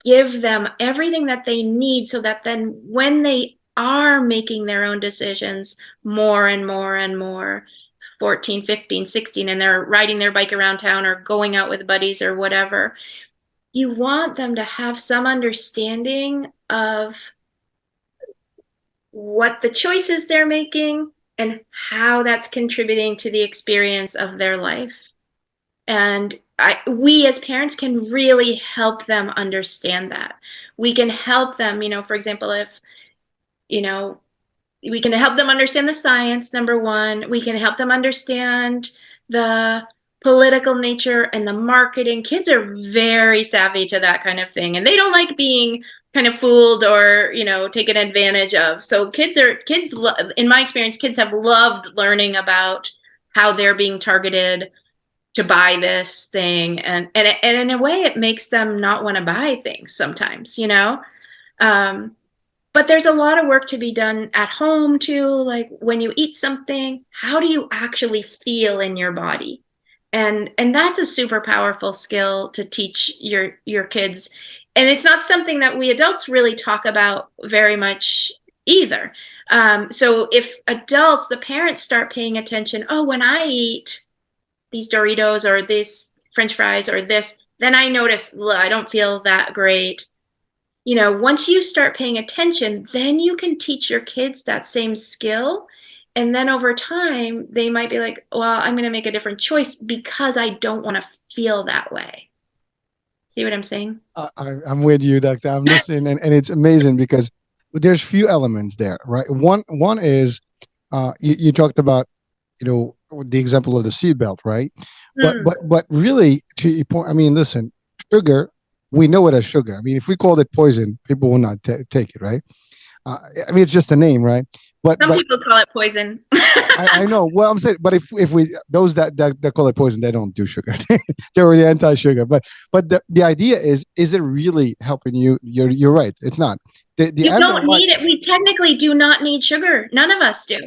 give them everything that they need, so that then when they are making their own decisions more and more and more, 14, 15, 16, and they're riding their bike around town or going out with buddies or whatever, you want them to have some understanding of what the choices they're making and how that's contributing to the experience of their life. And we as parents can really help them understand that. We can help them, for example, if, we can help them understand the science, number one. We can help them understand the political nature and the marketing. Kids are very savvy to that kind of thing, and they don't like being kind of fooled or, taken advantage of. So in my experience, kids have loved learning about how they're being targeted to buy this thing. And in a way, it makes them not want to buy things sometimes, but there's a lot of work to be done at home too. Like when you eat something, how do you actually feel in your body? And that's a super powerful skill to teach your kids. And it's not something that we adults really talk about very much either. So if adults, the parents, start paying attention, oh, when I eat these Doritos or this French fries or this, then I notice, I don't feel that great. Once you start paying attention, then you can teach your kids that same skill. And then over time, they might be like, well, I'm going to make a different choice because I don't want to feel that way. See what I'm saying? I'm with you, Doctor. I'm listening, and it's amazing because there's few elements there, right? One is you talked about, the example of the seatbelt, right? But really, to your point, I mean, listen, sugar, we know it as sugar. I mean, if we called it poison, people will not take it, right? I mean, it's just a name, right? Some people call it poison. I know. Well, I'm saying, but if we those that call it poison, they don't do sugar. They're already anti-sugar. But the idea is it really helping you? You're right. It's not. You don't need it. We technically do not need sugar. None of us do.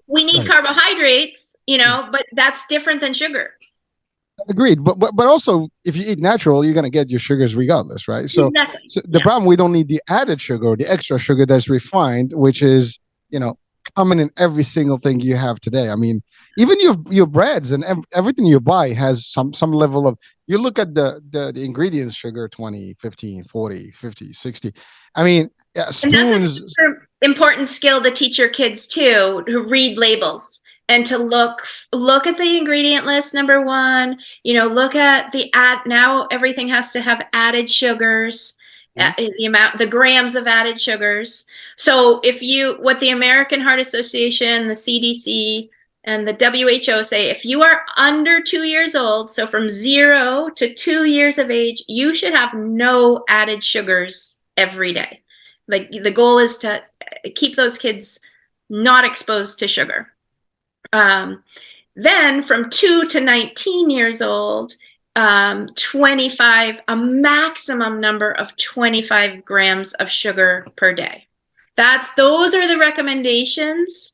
We need carbohydrates, but that's different than sugar. Agreed, but also if you eat natural, you're gonna get your sugars regardless, right? So, exactly. The problem, we don't need the added sugar or the extra sugar that's refined, which is common in every single thing you have today. I mean, even your breads and everything you buy has some level of. You look at the ingredients: sugar, 20, 15, 40, 50, 60. I mean, spoons. And that's a super important skill to teach your kids too, to read labels. And to look at the ingredient list, number one, look at now everything has to have added sugars, the grams of added sugars. So what the American Heart Association, the CDC, and the WHO say, if you are under 2 years old, so from 0 to 2 years of age, you should have no added sugars every day. Like the goal is to keep those kids not exposed to sugar. Then from 2 to 19 years old, 25, a maximum number of 25 grams of sugar per day. Those are the recommendations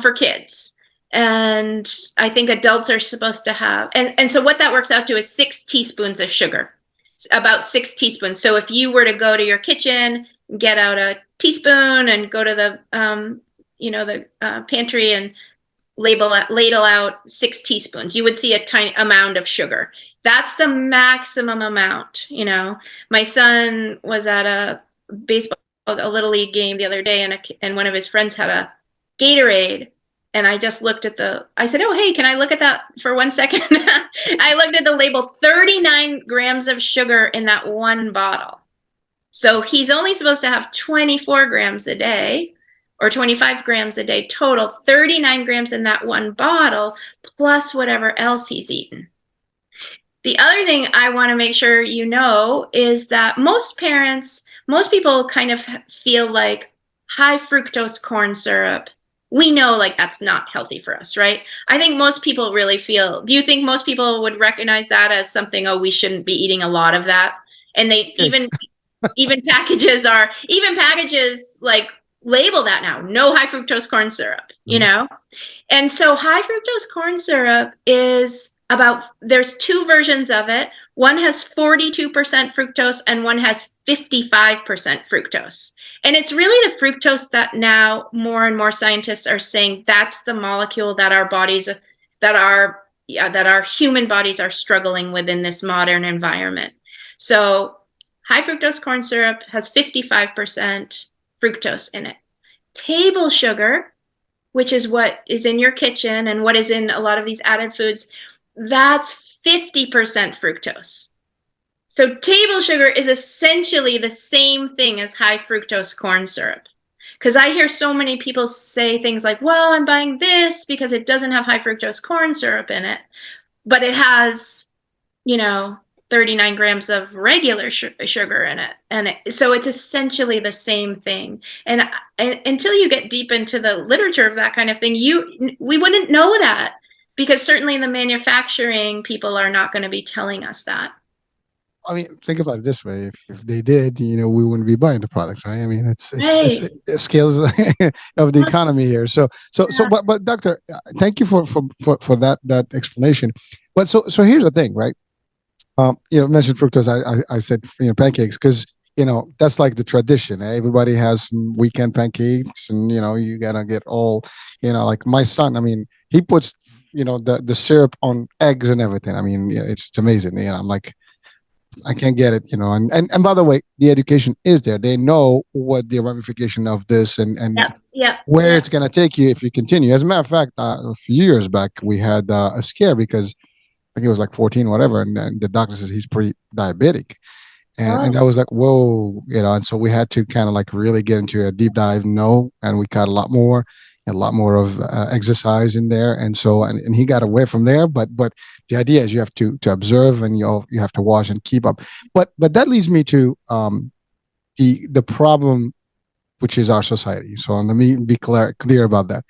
for kids. And I think adults are supposed to have, and so what that works out to is 6 teaspoons of sugar, about 6 teaspoons. So if you were to go to your kitchen, get out a teaspoon and go to the pantry and ladle out 6 teaspoons, you would see a tiny amount of sugar. That's the maximum amount. My son was at a little league game the other day, and one of his friends had a Gatorade, and I just looked at I said, oh, hey, can I look at that for 1 second? I looked at the label, 39 grams of sugar in that one bottle. So he's only supposed to have 24 grams a day, or 25 grams a day total, 39 grams in that one bottle, plus whatever else he's eaten. The other thing I want to make sure is that most people kind of feel like high fructose corn syrup, we know like that's not healthy for us, right? I think most people really do you think most people would recognize that as something, we shouldn't be eating a lot of that? And they even packages like label that now, no high fructose corn syrup, And so high fructose corn syrup is there's 2 versions of it. One has 42% fructose and one has 55% fructose. And it's really the fructose that now more and more scientists are saying that's the molecule that our human bodies are struggling with in this modern environment. So high fructose corn syrup has 55% fructose in it. Table sugar, which is what is in your kitchen and what is in a lot of these added foods, that's 50% fructose. So table sugar is essentially the same thing as high fructose corn syrup. Because I hear so many people say things like, well, I'm buying this because it doesn't have high fructose corn syrup in it, but it has, 39 grams of regular sugar in it. And so it's essentially the same thing. And until you get deep into the literature of that kind of thing, we wouldn't know that, because certainly the manufacturing people are not going to be telling us that. I mean, think about it this way: if they did, we wouldn't be buying the product, right? I mean, it's Right. it scales of the economy here. But doctor, thank you for that explanation. But so here's the thing, right? Mentioned fructose. I said pancakes because that's like the tradition. Eh? Everybody has some weekend pancakes, and you gotta get all like my son. I mean, he puts the syrup on eggs and everything. I mean, yeah, it's amazing. I'm like, I can't get it, and by the way, the education is there. They know what the ramification of this and where it's going to take you if you continue. As a matter of fact, a few years back, we had a scare because I think it was like 14, whatever. And the doctor says he's pre-diabetic. And I was like, whoa, and so we had to kind of like really get into a deep dive. No, and we got a lot more of exercise in there. And so, and he got away from there. But the idea is you have to observe, and you have to watch and keep up. But that leads me to the problem, which is our society. So let me be clear about that.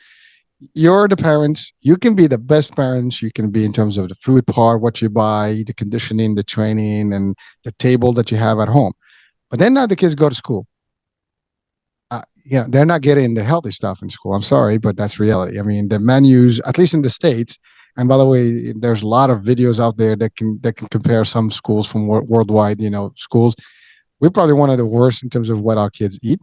You're the parents. You can be the best parents you can be in terms of the food part, what you buy, the conditioning, the training, and the table that you have at home. But then now the kids go to school. They're not getting the healthy stuff in school. I'm sorry, but that's reality. I mean, the menus, at least in the States, and by the way, there's a lot of videos out there that can compare some schools from worldwide, schools. We're probably one of the worst in terms of what our kids eat.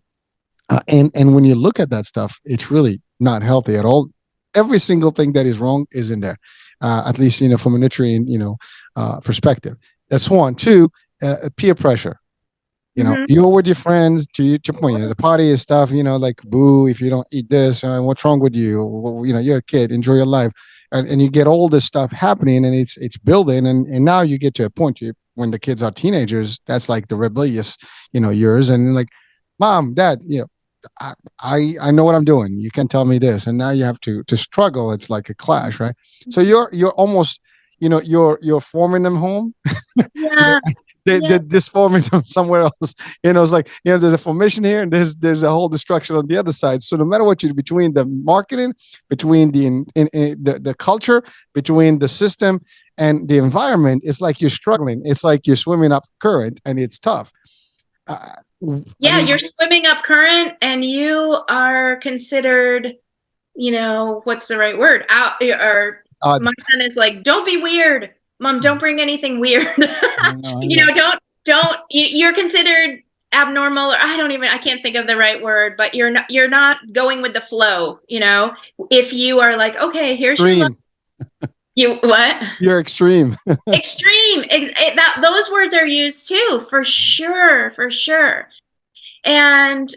And when you look at that stuff, it's really not healthy at all. Every single thing that is wrong is in there, at least, from a nutrient, perspective. That's one. Two, peer pressure. You're with your friends to your point. The party is stuff, like, boo, if you don't eat this, what's wrong with you? Well, you're a kid, enjoy your life. And you get all this stuff happening, and it's building. And now you get to a point when the kids are teenagers, that's like the rebellious, years. And like, mom, dad, I know what I'm doing. You can tell me this. And now you have to struggle. It's like a clash, right? So you're almost, you're forming them home. Yeah. They're disforming them somewhere else. It's like, there's a formation here, and there's a whole destruction on the other side. So no matter what you do, between the marketing, between the culture, between the system and the environment, it's like you're struggling. It's like you're swimming up current, and it's tough. You're swimming up current, and you are considered, what's the right word? My son is like, don't be weird. Mom, don't bring anything weird. You're considered abnormal, or I can't think of the right word, but you're not going with the flow, if you are like, okay, here's your you what? You're extreme. Extreme. Those words are used too, for sure. And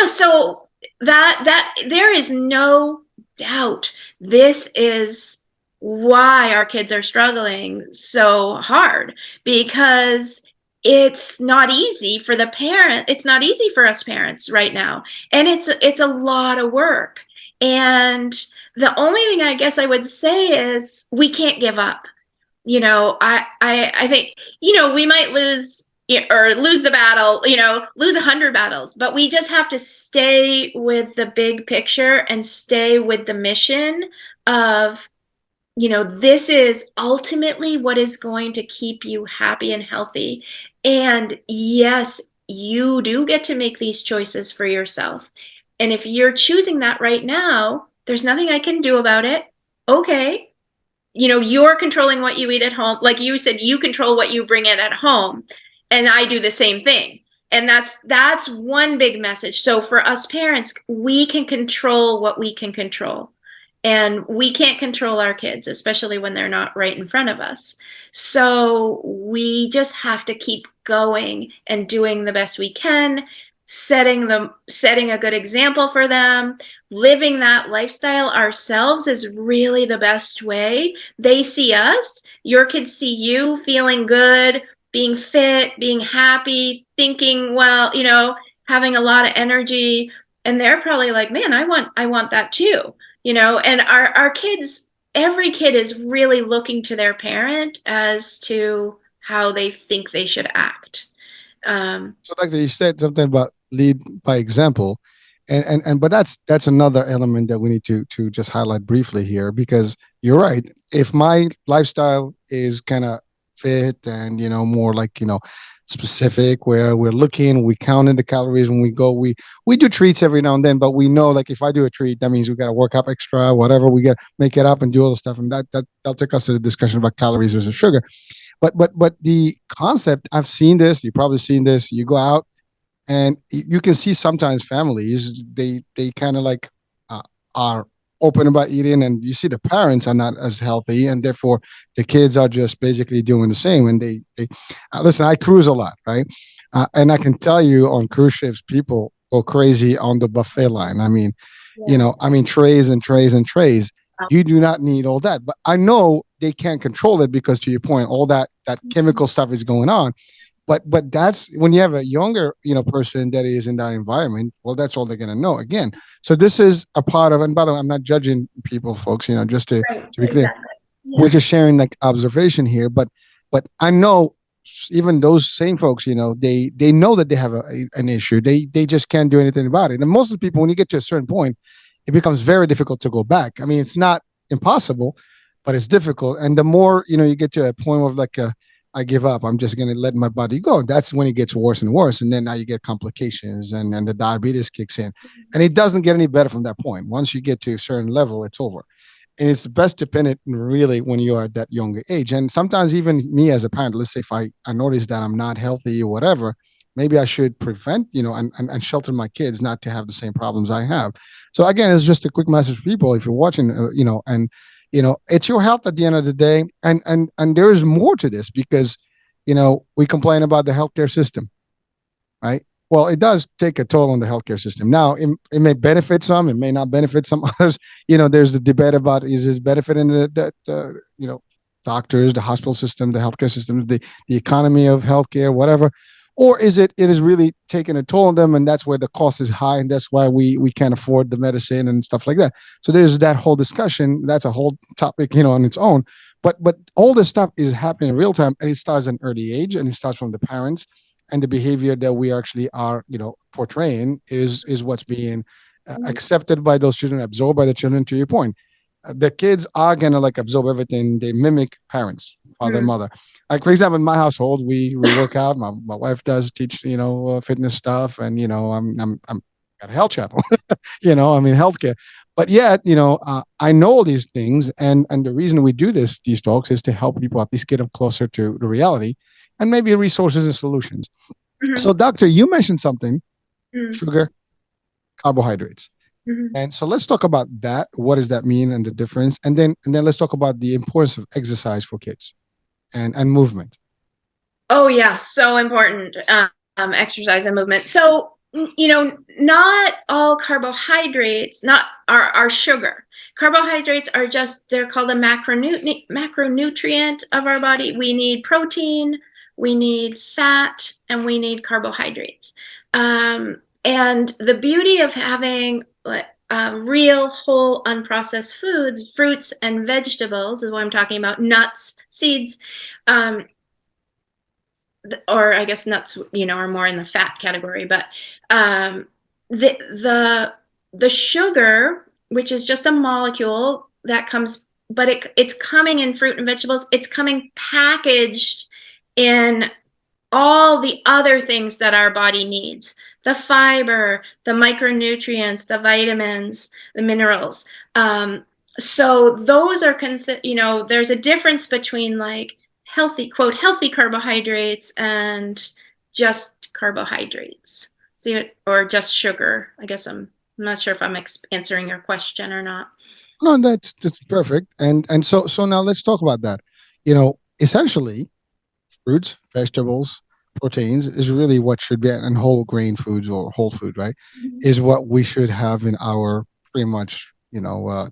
so that there is no doubt this is why our kids are struggling so hard, because it's not easy for the parent. It's not easy for us parents right now. And it's a lot of work. And the only thing I guess I would say is we can't give up. I think, we might lose the battle, lose 100 battles, but we just have to stay with the big picture and stay with the mission of, this is ultimately what is going to keep you happy and healthy. And yes, you do get to make these choices for yourself. And if you're choosing that right now, there's nothing I can do about it. Okay. You're controlling what you eat at home. Like you said, you control what you bring in at home. And I do the same thing. And that's one big message. So for us parents, we can control what we can control. And we can't control our kids, especially when they're not right in front of us. So we just have to keep going and doing the best we can, setting a good example for them. Living that lifestyle ourselves is really the best way. They see us, your kids see you feeling good, being fit, being happy, thinking well, having a lot of energy, and they're probably like, man, I want that too. And our kids, every kid is really looking to their parent as to how they think they should act. So, like you said something about lead by example, and but that's another element that we need to just highlight briefly here, because you're right. If my lifestyle is kind of fit and more like specific, where we counting the calories when we go, we do treats every now and then, but we know, like, if I do a treat, that means we got to work up extra, whatever, we got to make it up and do all the stuff, and that'll take us to the discussion about calories versus sugar. But the concept, I've seen this, you've probably seen this. You go out and you can see sometimes families, they kind of like are open about eating, and you see the parents are not as healthy, and therefore the kids are just basically doing the same. And they listen, I cruise a lot, right? And I can tell you, on cruise ships, people go crazy on the buffet line. I mean, trays and trays and trays. You do not need all that, but I know they can't control it, because, to your point, all that chemical stuff is going on. But that's when you have a younger person that is in that environment. Well, that's all they're going to know again. So this is a part of, and by the way, I'm not judging people, folks, just to be clear. Exactly. Yeah. We're just sharing like observation here. But I know even those same folks, they know that they have an issue. They just can't do anything about it. And most of the people, when you get to a certain point, it becomes very difficult to go back. I mean, it's not impossible, but it's difficult. And the more you get to a point of like I give up, I'm just going to let my body go. That's when it gets worse and worse. And then now you get complications, and the diabetes kicks in. And it doesn't get any better from that point. Once you get to a certain level, it's over. And it's best to pin it really when you are at that younger age. And sometimes even me as a parent, let's say if I notice that I'm not healthy or whatever, maybe I should prevent, and shelter my kids not to have the same problems I have. So again, it's just a quick message for people, if you're watching, and it's your health at the end of the day. And there is more to this, because we complain about the healthcare system, right? Well, it does take a toll on the healthcare system. Now, it may benefit some, it may not benefit some others. There's the debate about, is this benefiting doctors, the hospital system, the healthcare system, the economy of healthcare, whatever. Or it is really taking a toll on them, and that's where the cost is high, and that's why we can't afford the medicine and stuff like that. So there's that whole discussion. That's a whole topic, on its own. But all this stuff is happening in real time, and it starts at an early age, and it starts from the parents, and the behavior that we actually are, portraying is what's being accepted by those children, absorbed by the children. To your point, the kids are gonna like absorb everything. They mimic parents, father, mother. Like, for example, in my household, we work out. My wife does teach, fitness stuff, and I'm got a health channel. Healthcare. But yet, I know all these things, and the reason we do these talks is to help people at least get them closer to the reality, and maybe resources and solutions. Mm-hmm. So, doctor, you mentioned something: sugar, carbohydrates. Mm-hmm. And so let's talk about that. What does that mean, and the difference? And then let's talk about the importance of exercise for kids and movement. Oh yeah, so important. Exercise and movement. So not all carbohydrates are sugar. Carbohydrates are they're called a macronutrient of our body. We need protein, we need fat, and we need carbohydrates. And the beauty of having real, whole, unprocessed foods, fruits and vegetables is what I'm talking about, nuts, seeds, or I guess nuts, are more in the fat category, but the sugar, which is just a molecule that comes, but it's coming in fruit and vegetables. It's coming packaged in all the other things that our body needs: the fiber, the micronutrients, the vitamins, the minerals. So those are there's a difference between like healthy, quote, healthy carbohydrates and just carbohydrates. Or just sugar. I guess I'm not sure if I'm answering your question or not. No, that's perfect. And so now let's talk about that. Essentially, fruits, vegetables, proteins is really what should be, and whole grain foods or whole food, right? Mhm. Is what we should have in our pretty much,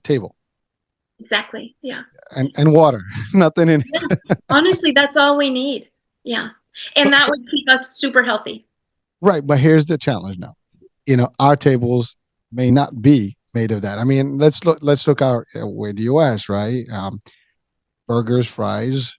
table, Exactly. Yeah. and water, nothing in Yeah. it. Honestly, that's all we need. Yeah. So, And that so would keep us super healthy. right, but here's the challenge now. Our tables may not be made of that. I mean, let's look out in the U.S., right? Burgers, fries,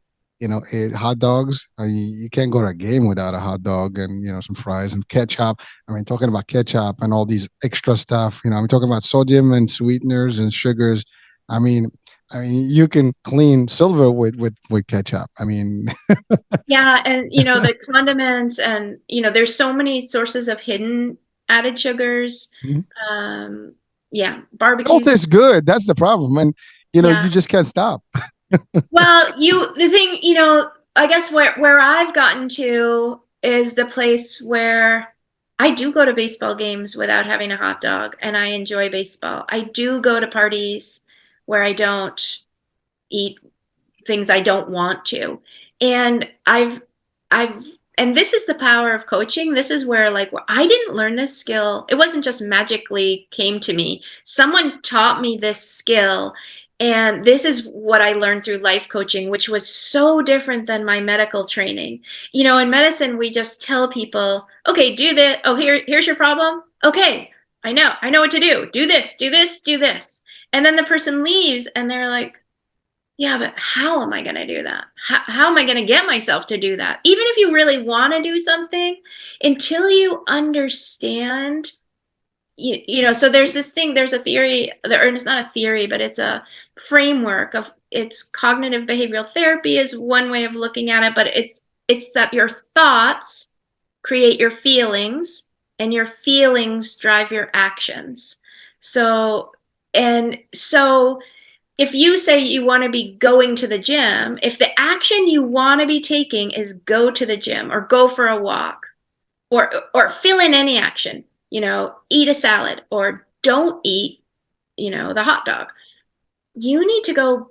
hot dogs. I mean, you can't go to a game without a hot dog and some fries and ketchup. I mean, talking about ketchup and all these extra stuff. I'm talking about sodium and sweeteners and sugars. I mean, you can clean silver with ketchup. I mean, Yeah, and the condiments, and there's so many sources of hidden added sugars. Um, yeah, it all barbecues. tastes good. That's the problem, and Yeah. you just can't stop. Well, the thing, I guess where I've gotten to is the place where I do go to baseball games without having a hot dog, and I enjoy baseball. I do go to parties where I don't eat things I don't want to. And I've and this is the power of coaching. This is where I didn't learn this skill. It wasn't just magically came to me. Someone taught me this skill. And this is what I learned through life coaching, which was so different than my medical training. In medicine, we just tell people, okay, do this. Oh, here's your problem. Okay, I know what to do. Do this, do this, do this. And then the person leaves and they're like, yeah, but how am I going to do that? How am I going to get myself to do that? Even if you really want to do something, until you understand, so there's this thing, there's a theory, or it's not a theory, but it's a framework of, it's cognitive behavioral therapy is one way of looking at it, but it's that your thoughts create your feelings and your feelings drive your actions. So if you say you want to be going to the gym, if the action you want to be taking is go to the gym or go for a walk or fill in any action, eat a salad or don't eat, the hot dog, you need to go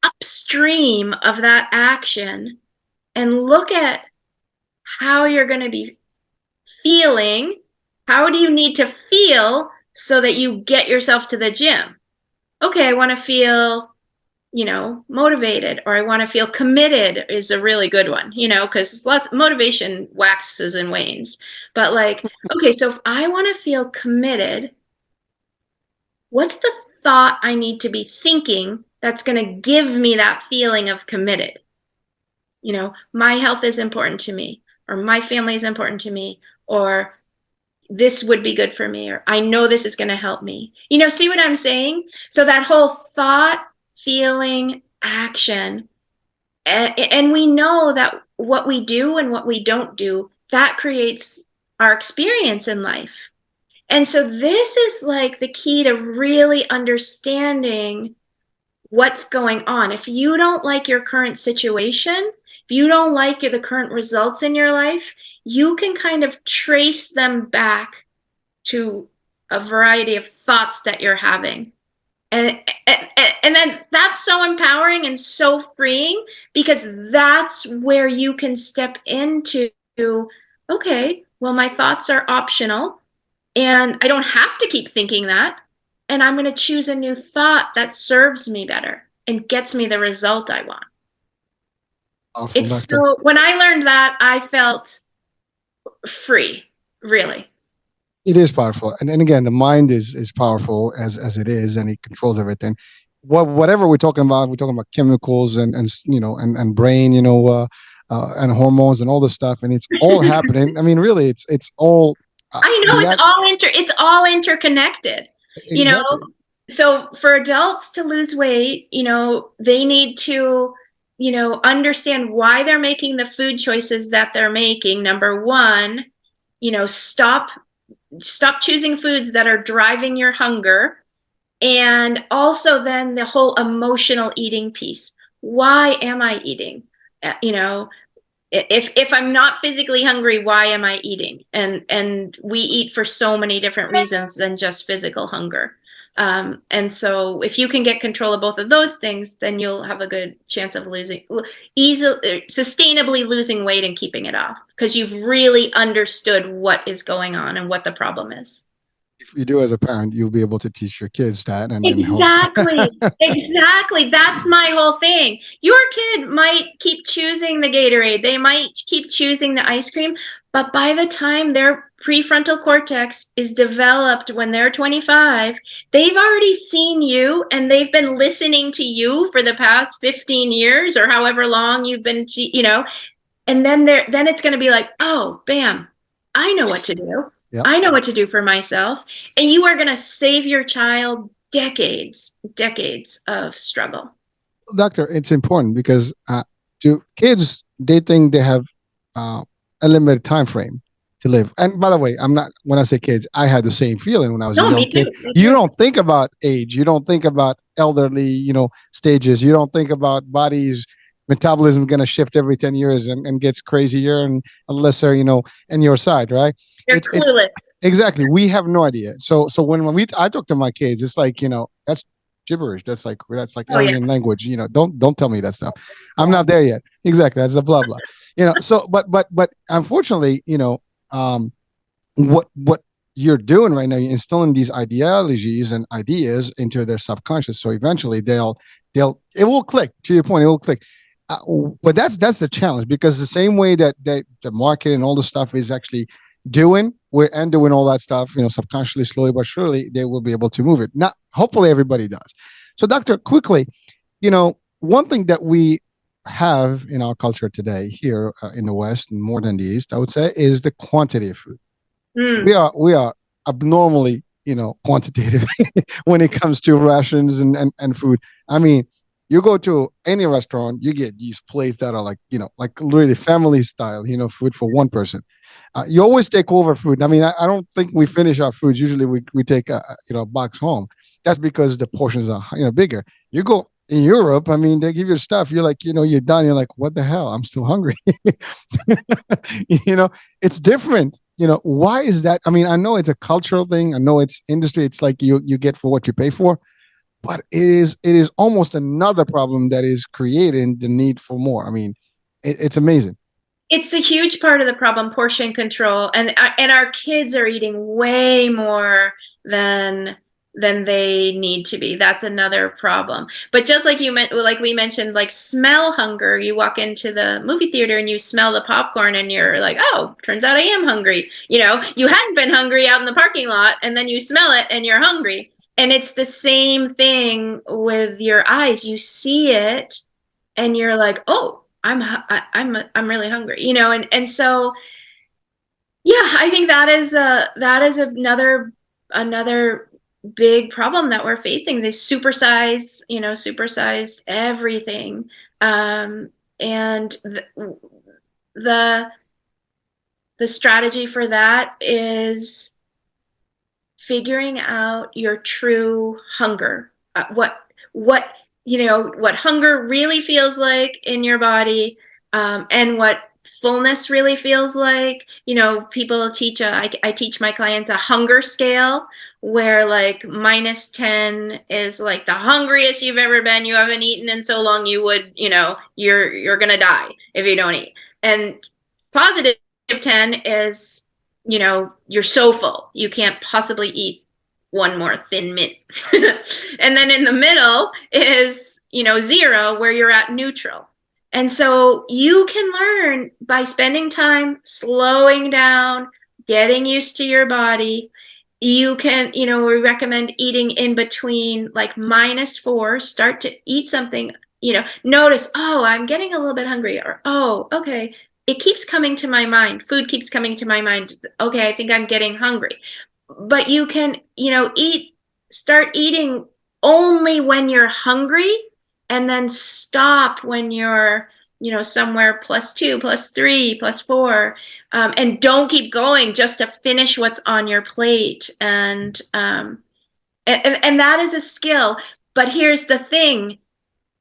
upstream of that action and look at how you're going to be feeling. How do you need to feel so that you get yourself to the gym? Okay, I want to feel, motivated, or I want to feel committed is a really good one, because lots motivation waxes and wanes. But okay, so if I want to feel committed, what's the thought I need to be thinking that's going to give me that feeling of committed? My health is important to me, or my family is important to me, or this would be good for me, or I know this is going to help me. See what I'm saying? So that whole thought, feeling, action, and we know that what we do and what we don't do, that creates our experience in life. And so this is the key to really understanding what's going on. If you don't like your current situation, if you don't like the current results in your life, you can kind of trace them back to a variety of thoughts that you're having. And then that's so empowering and so freeing, because that's where you can step into, okay, well, my thoughts are optional and I don't have to keep thinking that. And I'm going to choose a new thought that serves me better and gets me the result I want. Awesome, When I learned that, I felt free, really. it is powerful, and again, the mind is powerful as it is, and it controls everything. Whatever we're talking about chemicals and brain, and hormones and all this stuff, and it's all happening. I mean, really, it's all. I know it's all interconnected. Exactly. So for adults to lose weight, they need to, understand why they're making the food choices that they're making. Number one, stop choosing foods that are driving your hunger. And also then the whole emotional eating piece. Why am I eating? If I'm not physically hungry, why am I eating? And we eat for so many different reasons than just physical hunger. And so if you can get control of both of those things, then you'll have a good chance of sustainably losing weight and keeping it off, because you've really understood what is going on and what the problem is. If you do as a parent, you'll be able to teach your kids that, and Exactly. Exactly. That's my whole thing. Your kid might keep choosing the Gatorade. They might keep choosing the ice cream, but by the time their prefrontal cortex is developed when they're 25, they've already seen you and they've been listening to you for the past 15 years or however long you've been, and then it's going to be like, oh, bam, I know what to do. Yep. I know what to do for myself. And you are going to save your child decades of struggle. Doctor, it's important because kids, they think they have a limited time frame to live. And by the way, when I say kids, I had the same feeling when I was a young kid. You don't think about age. You don't think about elderly, stages. You don't think about bodies. Metabolism going to shift every 10 years and gets crazier and unless they're, in your side, right? You're clueless. Exactly. We have no idea. So when I talk to my kids, it's like, that's gibberish. That's like alien language. Don't tell me that stuff. I'm not there yet. Exactly. That's a blah blah. So but unfortunately, what you're doing right now, you're instilling these ideologies and ideas into their subconscious. So eventually it will click. To your point, it will click. But that's the challenge, because the same way that the market and all the stuff is actually doing all that stuff, subconsciously, slowly but surely, they will be able to move it. Not hopefully everybody does. So, doctor, quickly, one thing that we have in our culture today here in the West and more than the East, I would say, is the quantity of food. We are abnormally, quantitative when it comes to rations and food. I mean, you go to any restaurant, you get these plates that are like literally family style, food for one person. You always take over food. I mean, I don't think we finish our foods. Usually we take a box home. That's because the portions are bigger. You go in Europe, I mean, they give you stuff. You're like, you're done. You're like, what the hell? I'm still hungry. It's different. Why is that? I mean, I know it's a cultural thing. I know it's industry. It's like you get for what you pay for. But it is almost another problem that is creating the need for more. I mean, it's amazing. It's a huge part of the problem, portion control, and our kids are eating way more than they need to be. That's another problem. But just like we mentioned, like smell hunger. You walk into the movie theater and you smell the popcorn, and you're like, oh, turns out I am hungry. You hadn't been hungry out in the parking lot, and then you smell it and you're hungry. And it's the same thing with your eyes. You see it and you're like, oh, I'm really hungry, and so, yeah, I think that is another big problem that we're facing, this supersized everything. And the strategy for that is figuring out your true hunger, what hunger really feels like in your body, and what fullness really feels like. People I teach my clients a hunger scale where like -10 is like the hungriest you've ever been. You haven't eaten in so long you would, you're going to die if you don't eat. And +10 is, you're so full, you can't possibly eat one more Thin Mint. And then in the middle is, 0, where you're at neutral. And so you can learn by spending time slowing down, getting used to your body. You can, we recommend eating in between like -4, start to eat something, notice, oh, I'm getting a little bit hungry, or, oh, okay, it keeps coming to my mind. Food keeps coming to my mind. Okay, I think I'm getting hungry. But you can, start eating only when you're hungry, and then stop when you're, somewhere +2, +3, +4, and don't keep going just to finish what's on your plate. And that is a skill. But here's the thing: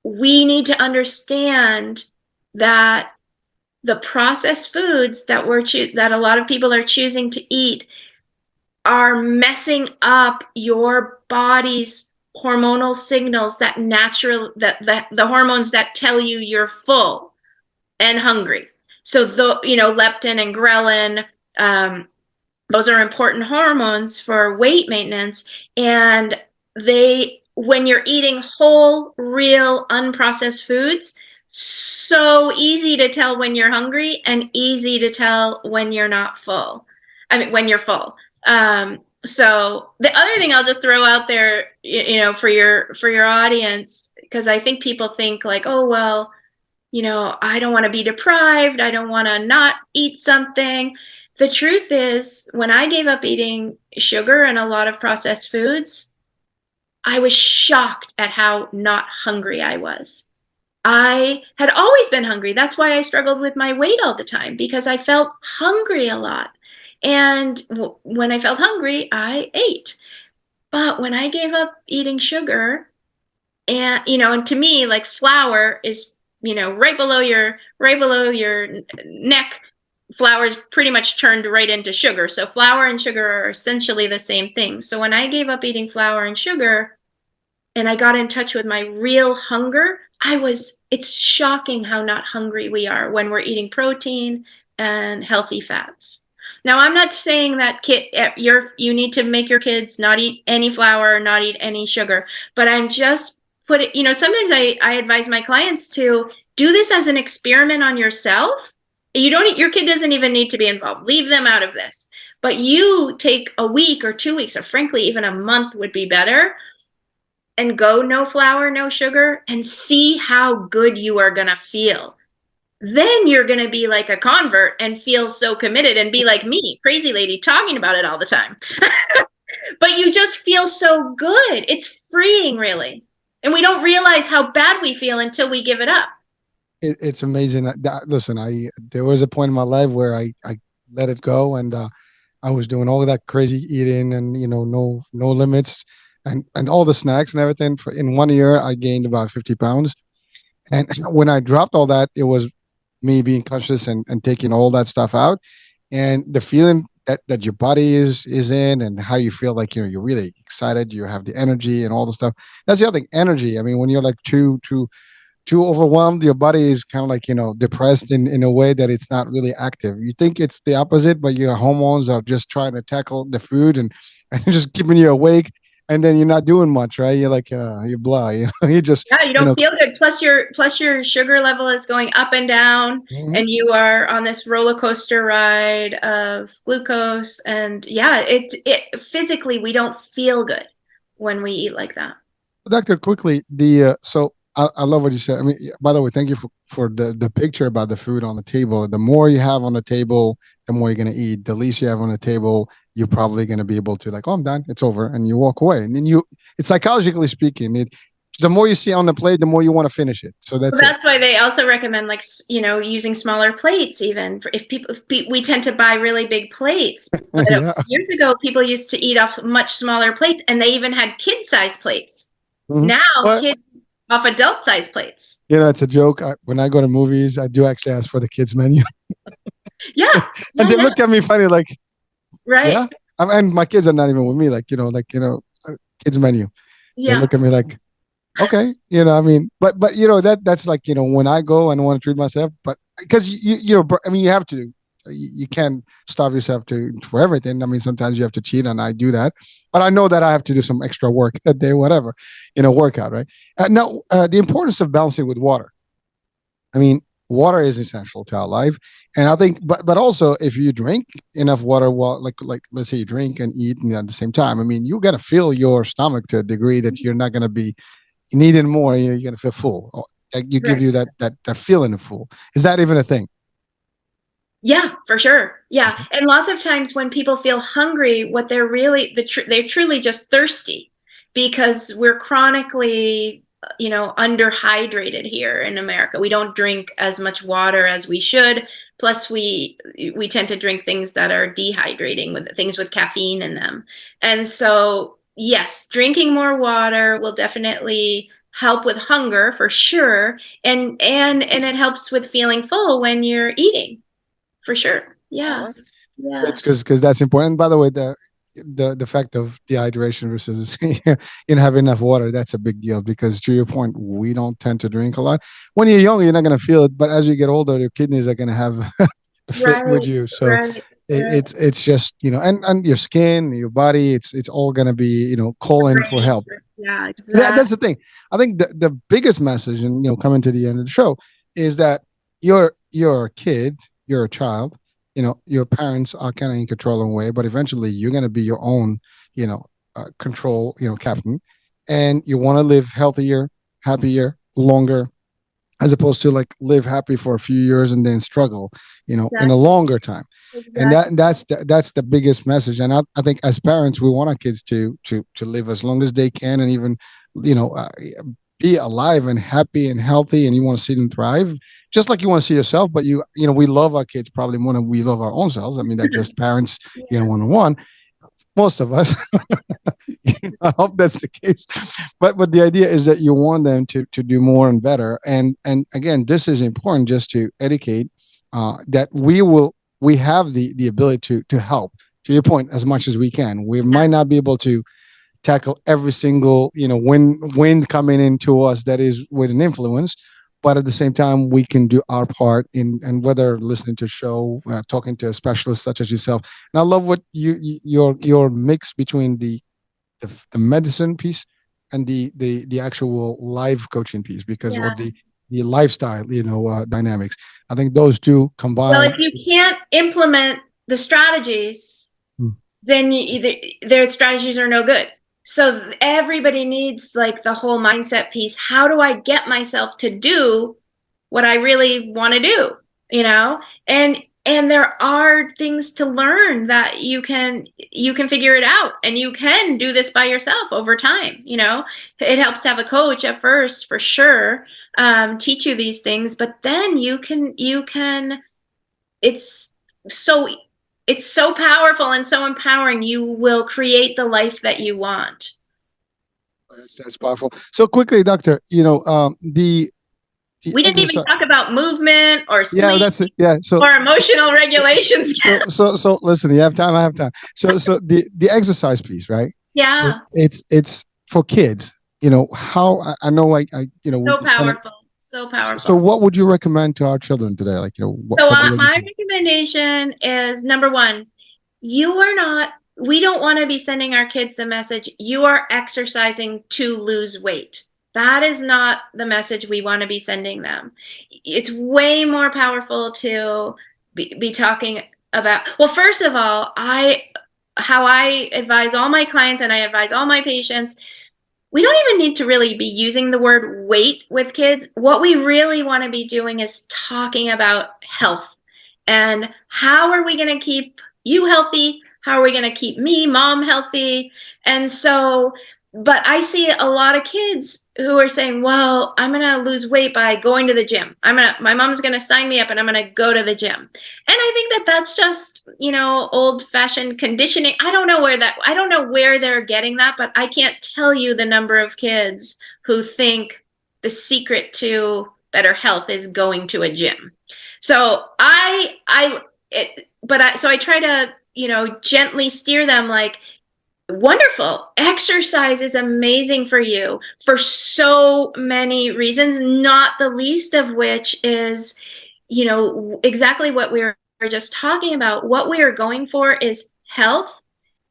we need to understand that the processed foods that a lot of people are choosing to eat, are messing up your body's hormonal signals, that the hormones that tell you you're full and hungry. So leptin and ghrelin, those are important hormones for weight maintenance. And when you're eating whole, real, unprocessed foods, so easy to tell when you're hungry and easy to tell when you're not full. When you're full. So the other thing I'll just throw out there, for your audience, because I think people think like, oh, well, I don't want to be deprived. I don't want to not eat something. The truth is, when I gave up eating sugar and a lot of processed foods, I was shocked at how not hungry I was. I had always been hungry. That's why I struggled with my weight all the time, because I felt hungry a lot. And when I felt hungry, I ate. But when I gave up eating sugar, and to me, like, flour is, right below your neck, flour is pretty much turned right into sugar. So flour and sugar are essentially the same thing. So when I gave up eating flour and sugar and I got in touch with my real hunger, it's shocking how not hungry we are when we're eating protein and healthy fats. Now, I'm not saying that you need to make your kids not eat any flour or not eat any sugar, but I'm just sometimes I advise my clients to do this as an experiment on yourself. Your kid doesn't even need to be involved. Leave them out of this. But you take a week or 2 weeks, or frankly, even a month would be better, and go no flour, no sugar, and see how good you are going to feel. Then you're going to be like a convert and feel so committed and be like me, crazy lady, talking about it all the time. But you just feel so good. It's freeing, really. And we don't realize how bad we feel until we give it up. It's amazing. Listen, there was a point in my life where I let it go, and I was doing all of that crazy eating and, no limits and all the snacks and everything. In 1 year, I gained about 50 pounds. And when I dropped all that, it was me being conscious and taking all that stuff out, and the feeling that your body is in, and how you feel like, you're really excited, you have the energy and all the stuff. That's the other thing, energy. I mean, when you're like too overwhelmed, your body is kind of like, depressed in a way that it's not really active. You think it's the opposite, but your hormones are just trying to tackle the food and just keeping you awake. And then you're not doing much, right? You're like, you're blah, you just, you don't feel good. Plus your sugar level is going up and down, mm-hmm. and you are on this roller coaster ride of glucose. And it physically, we don't feel good when we eat like that. Doctor, quickly, so I love what you said. I mean, by the way, thank you for the picture about the food on the table. The more you have on the table, the more you're going to eat. The least you have on the table, you're probably going to be able to, like, oh, I'm done, it's over, and you walk away. And then it's psychologically speaking, the more you see on the plate, the more you want to finish it. So that's why they also recommend, like, using smaller plates. Even if we tend to buy really big plates. But years ago, people used to eat off much smaller plates, and they even had kid-sized plates. Mm-hmm. Now, kids off adult-sized plates. It's a joke. When I go to movies, I do actually ask for the kids menu. Yeah. And they look at me funny, like, right. Yeah. And my kids are not even with me, like, kids menu. Yeah. They look at me like, okay, I mean, but that's like, when I go and I want to treat myself, but because you have to, you can't starve yourself for everything. I mean, sometimes you have to cheat, and I do that, but I know that I have to do some extra work that day, whatever, workout, right? Now, the importance of balancing with water. I mean, water is essential to our life, and I think, but also, if you drink enough water, like let's say you drink and eat at the same time, I mean, you're gonna fill your stomach to a degree that you're not gonna be needing more. You're gonna feel full. Give you that feeling of full. Is that even a thing? Yeah, for sure. Yeah, and lots of times when people feel hungry, what they're truly just thirsty, because we're chronically, underhydrated here in America. We don't drink as much water as we should. Plus, we tend to drink things that are dehydrating, with things with caffeine in them. And so, yes, drinking more water will definitely help with hunger for sure, and it helps with feeling full when you're eating. For sure. Yeah. Yeah. It's because that's important. By the way, the fact of dehydration versus having enough water, that's a big deal, because to your point, we don't tend to drink a lot. When you're young, you're not going to feel it, but as you get older, your kidneys are going to have a fit with Right, you. So right, right. it's just, and your skin, your body, it's all going to be, calling for Drained. help. Yeah, That's the exactly. thing. I think the biggest message, and coming to the end of the show, is that you're a kid, you're a child. Your parents are kind of in control in a way, but eventually you're going to be your own, control, captain, and you want to live healthier, happier, longer, as opposed to like live happy for a few years and then struggle, in a Exactly. longer time. And Exactly. that's the biggest message. And I think as parents, we want our kids to live as long as they can, and even, you know uh, be alive and happy and healthy, and you want to see them thrive, just like you want to see yourself. But we love our kids probably more than we love our own selves. I mean, that's just parents, Yeah. 101, most of us. I hope that's the case. But the idea is that you want them to do more and better. And again, this is important, just to educate, that we have the ability to help. To your point, as much as we can. We might not be able to tackle every single, wind coming into us that is with an influence, but at the same time, we can do our part in, and whether listening to a show, talking to a specialist such as yourself. And I love what your mix between the medicine piece and the actual life coaching piece, because, or Yeah. the lifestyle, dynamics. I think those two Well, combine. if you can't implement the strategies, Mm. then their strategies are no good. So everybody needs like the whole mindset piece. How do I get myself to do what I really want to do? You know, and there are things to learn that you can figure it out, and you can do this by yourself over time. It helps to have a coach at first, for sure, teach you these things, but then you can it's so it's so powerful and so empowering. You will create the life that you want. That's powerful. So quickly, doctor, the We didn't even exercise. talk about movement or Yeah, sleep that's it. Yeah. So or emotional regulations. so listen, you have time, I have time. So the exercise piece, right? Yeah, It's for kids. How I know, so we kind of. powerful, so So powerful. what would you recommend to our children today? Like, So what do they my do? recommendation is, number one, you are not. We don't want to be sending our kids the message, you are exercising to lose weight. That is not the message we want to be sending them. It's way more powerful to be talking about. Well, first of all, how I advise all my clients and I advise all my patients, we don't even need to really be using the word weight with kids. What we really want to be doing is talking about health, and how are we going to keep you healthy? How are we going to keep me, mom, healthy? And so, but I see a lot of kids who are saying, well, I'm going to lose weight by going to the gym. My mom's going to sign me up and I'm going to go to the gym. And I think that that's just, old fashioned conditioning. I don't know where they're getting that, but I can't tell you the number of kids who think the secret to better health is going to a gym. So so I try to, gently steer them, like, wonderful. Exercise is amazing for you for so many reasons, not the least of which is, exactly what we were just talking about. What we are going for is health,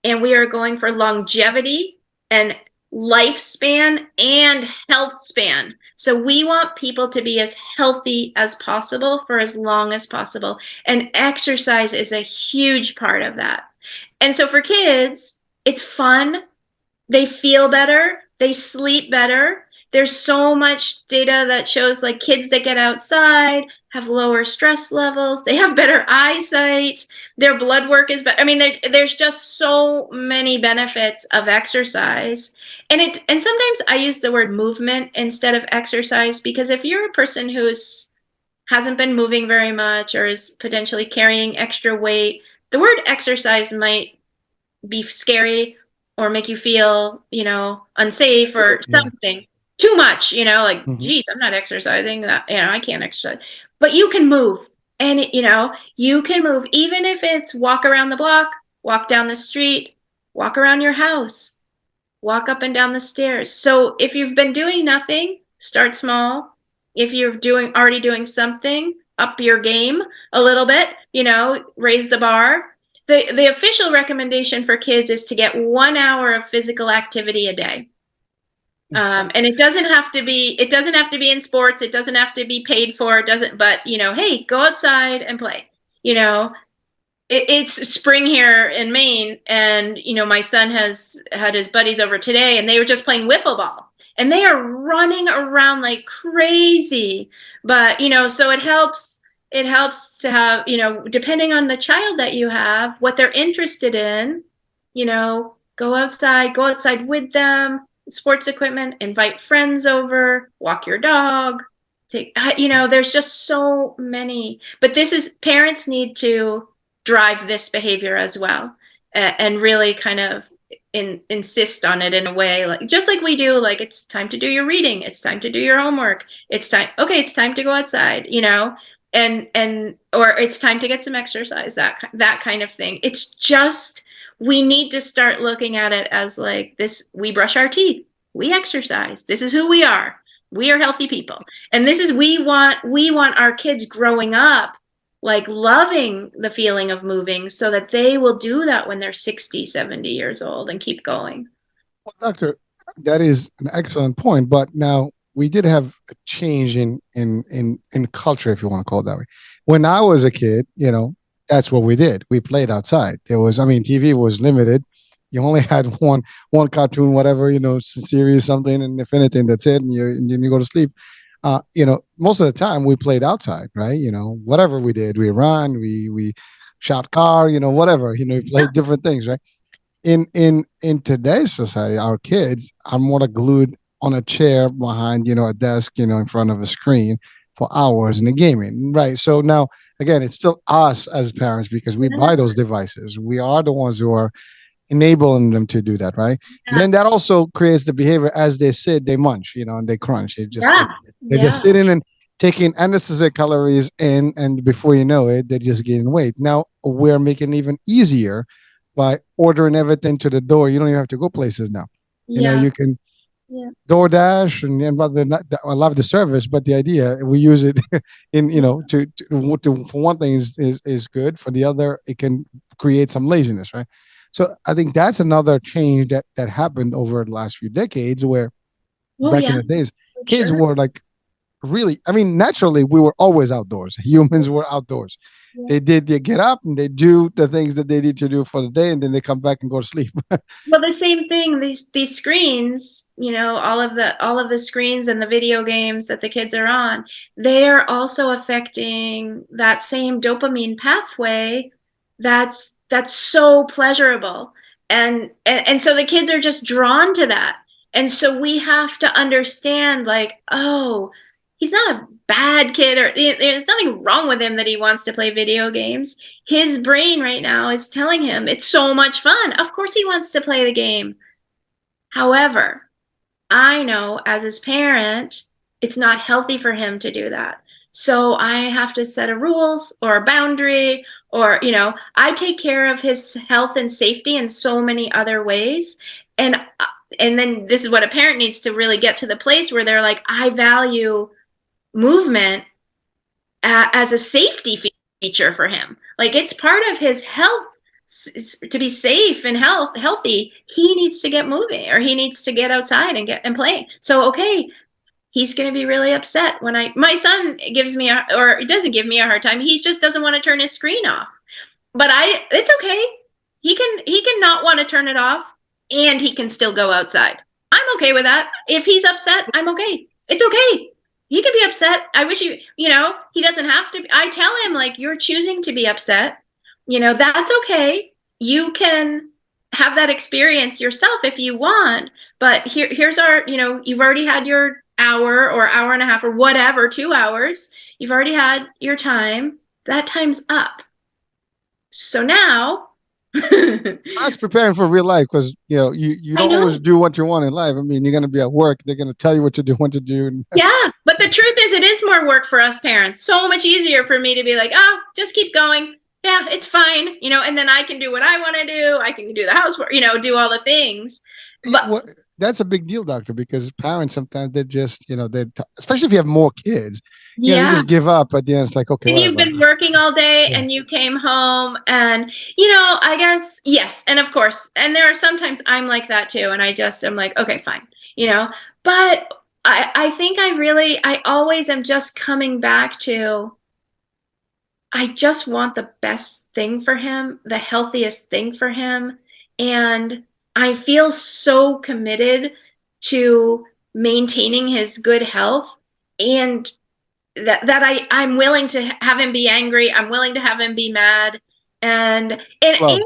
and we are going for longevity and lifespan and health span. So we want people to be as healthy as possible for as long as possible. And exercise is a huge part of that. And so for kids, it's fun. They feel better. They sleep better. There's so much data that shows, like, kids that get outside have lower stress levels. They have better eyesight. Their blood work is better. I mean, there's just so many benefits of exercise. And sometimes I use the word movement instead of exercise, because if you're a person hasn't been moving very much or is potentially carrying extra weight, the word exercise might be scary or make you feel, unsafe or Yeah. something. Too much, like, Hmm. geez, I'm not exercising that, I can't exercise. But you can move. And, you can move, even if it's walk around the block, walk down the street, walk around your house, walk up and down the stairs. So if you've been doing nothing, start small. If you're already doing something, up your game a little bit, raise the bar. The official recommendation for kids is to get 1 hour of physical activity a day. And it doesn't have to be in sports. It doesn't have to be paid for. But hey, go outside and play. It's spring here in Maine, and my son has had his buddies over today, and they were just playing wiffle ball, and they are running around like crazy. But so it helps to have, depending on the child that you have, what they're interested in, go outside with them, sports equipment, invite friends over, walk your dog, there's just so many. But parents need to drive this behavior as well, and really kind of insist on it in a way, like just like we do, like it's time to do your reading, it's time to do your homework, it's time to go outside, and or it's time to get some exercise, that kind of thing. It's just, we need to start looking at it as like this: we brush our teeth, we exercise, this is who we are healthy people, and this is, we want our kids growing up like loving the feeling of moving, so that they will do that when they're 60, 70 years old and keep going. Well, Doctor, that is an excellent point. But now we did have a change in culture, if you want to call it that way. When I was a kid, that's what we did. We played outside. TV was limited. You only had one cartoon, whatever, series, something, and if anything, that's it, and you go to sleep. Most of the time we played outside, right? Whatever we did, we ran, we shot car, whatever, we played different things, right? In today's society, our kids are more like glued on a chair behind, a desk, in front of a screen for hours in the gaming, right? So now, again, it's still us as parents, because we buy those devices. We are the ones who are enabling them to do that, right? Yeah. Then that also creates the behavior: as they sit, they munch, and they crunch. They're just sitting and taking unnecessary calories in, and before you know it, they're just gaining weight. Now we're making it even easier by ordering everything to the door. You don't even have to go places now. You can DoorDash, and I love the service, but the idea, we use it in to for one thing is good. For the other, it can create some laziness, right? So I think that's another change that happened over the last few decades, where back in the days, kids were like, really, naturally, we were always outdoors. Humans were outdoors. Yeah. They get up and they do the things that they need to do for the day, and then they come back and go to sleep. Well, the same thing, these screens, all of the screens and the video games that the kids are on, they are also affecting that same dopamine pathway that's so pleasurable. And so the kids are just drawn to that. And so we have to understand, like, oh, he's not a bad kid, or there's nothing wrong with him that he wants to play video games. His brain right now is telling him it's so much fun. Of course he wants to play the game. However, I know as his parent, it's not healthy for him to do that. So I have to set a rules or a boundary, or, I take care of his health and safety in so many other ways. And then this is what a parent needs to really get to the place where they're like, I value movement as a safety feature for him. Like, it's part of his health to be safe and healthy. He needs to get moving, or he needs to get outside and play. So, okay, he's going to be really upset when my son gives me or doesn't give me a hard time. He just doesn't want to turn his screen off. But it's okay. He can not want to turn it off, and he can still go outside. I'm okay with that. If he's upset, I'm okay. It's okay. He can be upset. I wish he doesn't have to. I tell him, like, you're choosing to be upset. That's okay. You can have that experience yourself if you want. But here's our, you've already had your hour or hour and a half or whatever, 2 hours. You've already had your time. That time's up. So now that's preparing for real life, because you don't always do what you want in life. You're going to be at work. They're going to tell you what to do, when to do. Yeah, but the truth is, it is more work for us parents. So much easier for me to be like, just keep going. yeah, it's fine, and then I can do what I want to do. I can do the housework, do all the things. But Well, that's a big deal, doctor, because parents sometimes they just, especially if you have more kids, you yeah, just give up at the end. It's like, okay, if you've whatever. been working all day Yeah. and you came home and, I guess, yes. And of course, and there are sometimes I'm like that too. And I just am like, okay, fine, but I think I always am just coming back to, I just want the best thing for him, the healthiest thing for him. And I feel so committed to maintaining his good health, and I'm willing to have him be angry. I'm willing to have him be mad. And Love.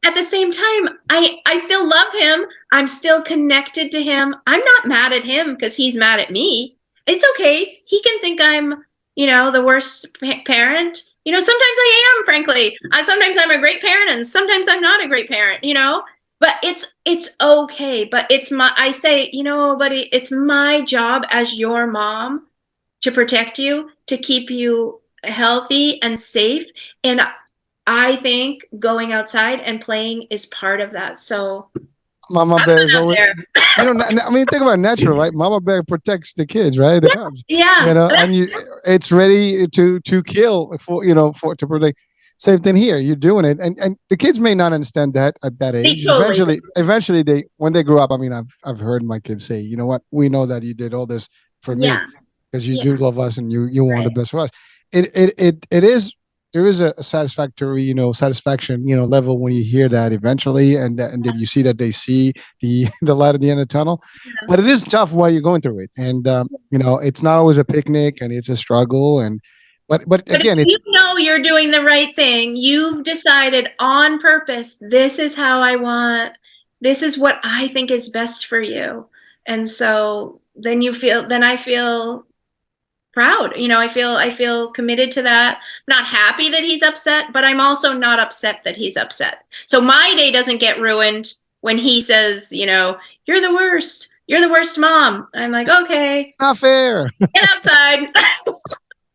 at the same time, I still love him. I'm still connected to him. I'm not mad at him because he's mad at me. It's okay. He can think I'm, the worst parent. Sometimes I am, frankly. Sometimes I'm a great parent and sometimes I'm not a great parent, but it's okay. But I say, buddy, it's my job as your mom to protect you, to keep you healthy and safe. And I think going outside and playing is part of that. So Mama I'm bear is out always, there. I mean, think about it, natural, right? Mama bear protects the kids, right? The cubs, Yeah. and it's ready to kill to protect. Same thing here. You're doing it, and the kids may not understand that at that They age. totally. Eventually, when they grow up. I mean, I've heard my kids say, you know what? We know that you did all this for me Yeah. because you Yeah. do love us and you want the Right. best for us. It is there is a satisfactory satisfaction level when you hear that eventually, and then you see that they see the the light at the end of the tunnel. Yeah. But it is tough while you're going through it, and it's not always a picnic, and it's a struggle, and but But if again, you it's know you're doing the right thing, you've decided on purpose, this is how I want, this is what I think is best for you. And so then I feel proud. I feel committed to that. Not happy that he's upset, but I'm also not upset that he's upset. So my day doesn't get ruined when he says, you're the worst. You're the worst mom. I'm like, okay, not fair. get outside.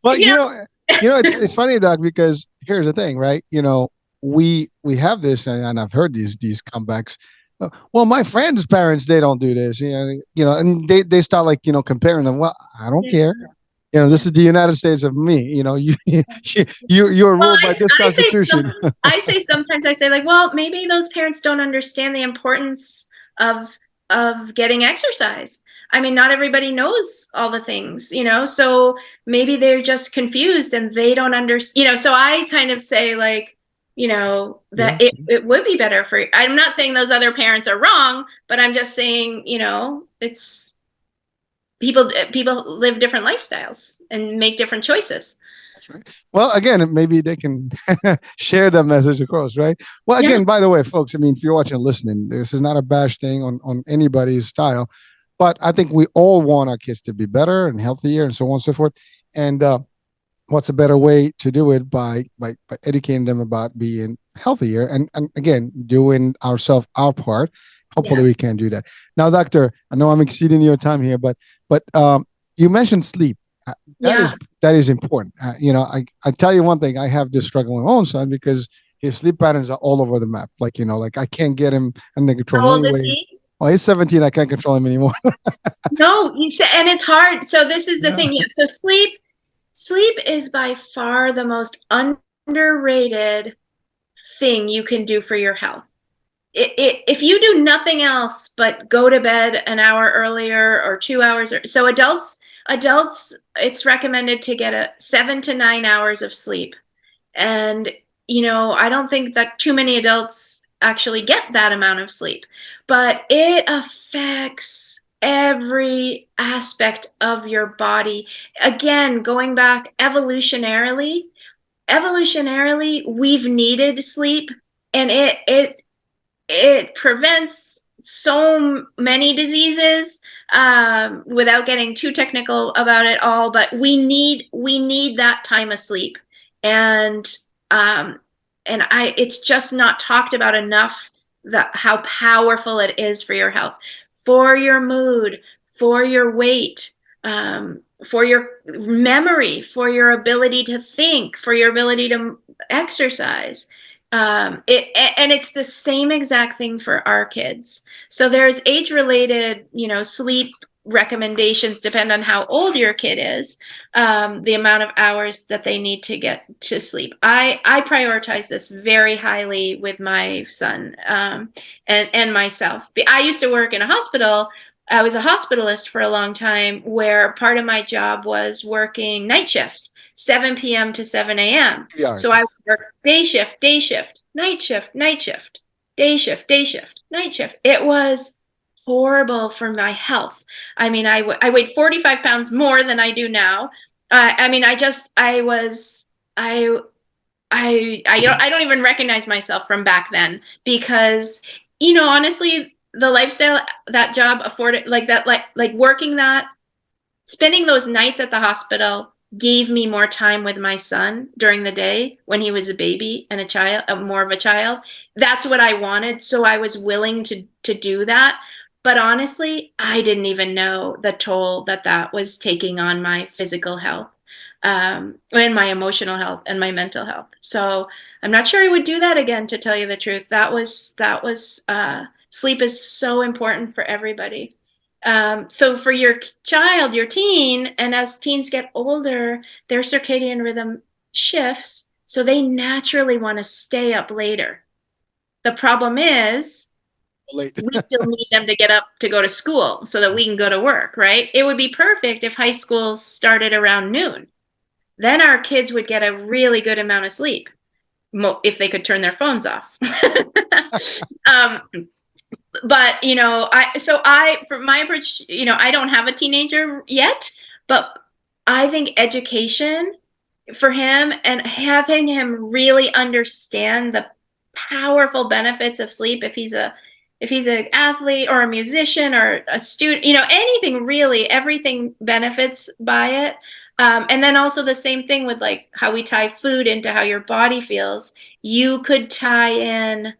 Well, you know, it's funny, Doc, because here's the thing, right? We have this, and I've heard these comebacks. Well, my friends' parents, they don't do this, and they start like comparing them. Well, I don't care. This is the United States of me. You're well, ruled by this Constitution. I say sometimes I say like, well, maybe those parents don't understand the importance of getting exercise. I mean, not everybody knows all the things, so maybe they're just confused and they don't understand, so I kind of say like, Yeah. that it would be better for you. I'm not saying those other parents are wrong, but I'm just saying, it's people live different lifestyles and make different choices. That's right. Well, again, maybe they can share the message across, right? Well, Yeah. again, by the way, folks, I mean, if you're watching and listening, this is not a bash thing on anybody's style, but I think we all want our kids to be better and healthier and so on and so forth. And what's a better way to do it by educating them about being healthier and again, doing our part. Hopefully, we Yes. can do that. Now, doctor, I know I'm exceeding your time here, but you mentioned sleep. That Yeah. is that is important. I tell you one thing. I have this struggle with my own son because his sleep patterns are all over the map. Like I can't get him under control How in old any is way. he? Well, he's 17. I can't control him anymore. No, and it's hard. So this is the Yeah. thing. Yeah. So sleep is by far the most underrated thing you can do for your health. If you do nothing else but go to bed an hour earlier or 2 hours, so adults, it's recommended to get 7 to 9 hours of sleep. And, I don't think that too many adults actually get that amount of sleep, but it affects every aspect of your body. Again, going back evolutionarily, we've needed sleep, and it prevents so many diseases, without getting too technical about it all, but we need that time of sleep. And it's just not talked about enough, how powerful it is for your health, for your mood, for your weight, for your memory, for your ability to think, for your ability to exercise. And it's the same exact thing for our kids. So there's age-related, sleep recommendations depend on how old your kid is, the amount of hours that they need to get to sleep. I prioritize this very highly with my son, and myself. I used to work in a hospital. I was a hospitalist for a long time, where part of my job was working night shifts, 7 p.m. to 7 a.m. Yeah. So I would work day shift, night shift, day shift, night shift. It was horrible for my health. I mean, I weighed 45 pounds more than I do now. I don't even recognize myself from back then, because, honestly, the lifestyle that job afforded, like working that, spending those nights at the hospital gave me more time with my son during the day when he was a baby and a child, more of a child. That's what I wanted. So I was willing to do that. But honestly, I didn't even know the toll that was taking on my physical health, and my emotional health and my mental health. So I'm not sure I would do that again, to tell you the truth. Sleep is so important for everybody. So for your child, your teen, and as teens get older, their circadian rhythm shifts, so they naturally want to stay up later. The problem is, we still need them to get up to go to school so that we can go to work, right? It would be perfect if high schools started around noon. Then our kids would get a really good amount of sleep, if they could turn their phones off. But, for my approach, I don't have a teenager yet, but I think education for him, and having him really understand the powerful benefits of sleep, if he's an athlete or a musician or a student, anything really, everything benefits by it. And then also the same thing with, like, how we tie food into how your body feels. You could tie in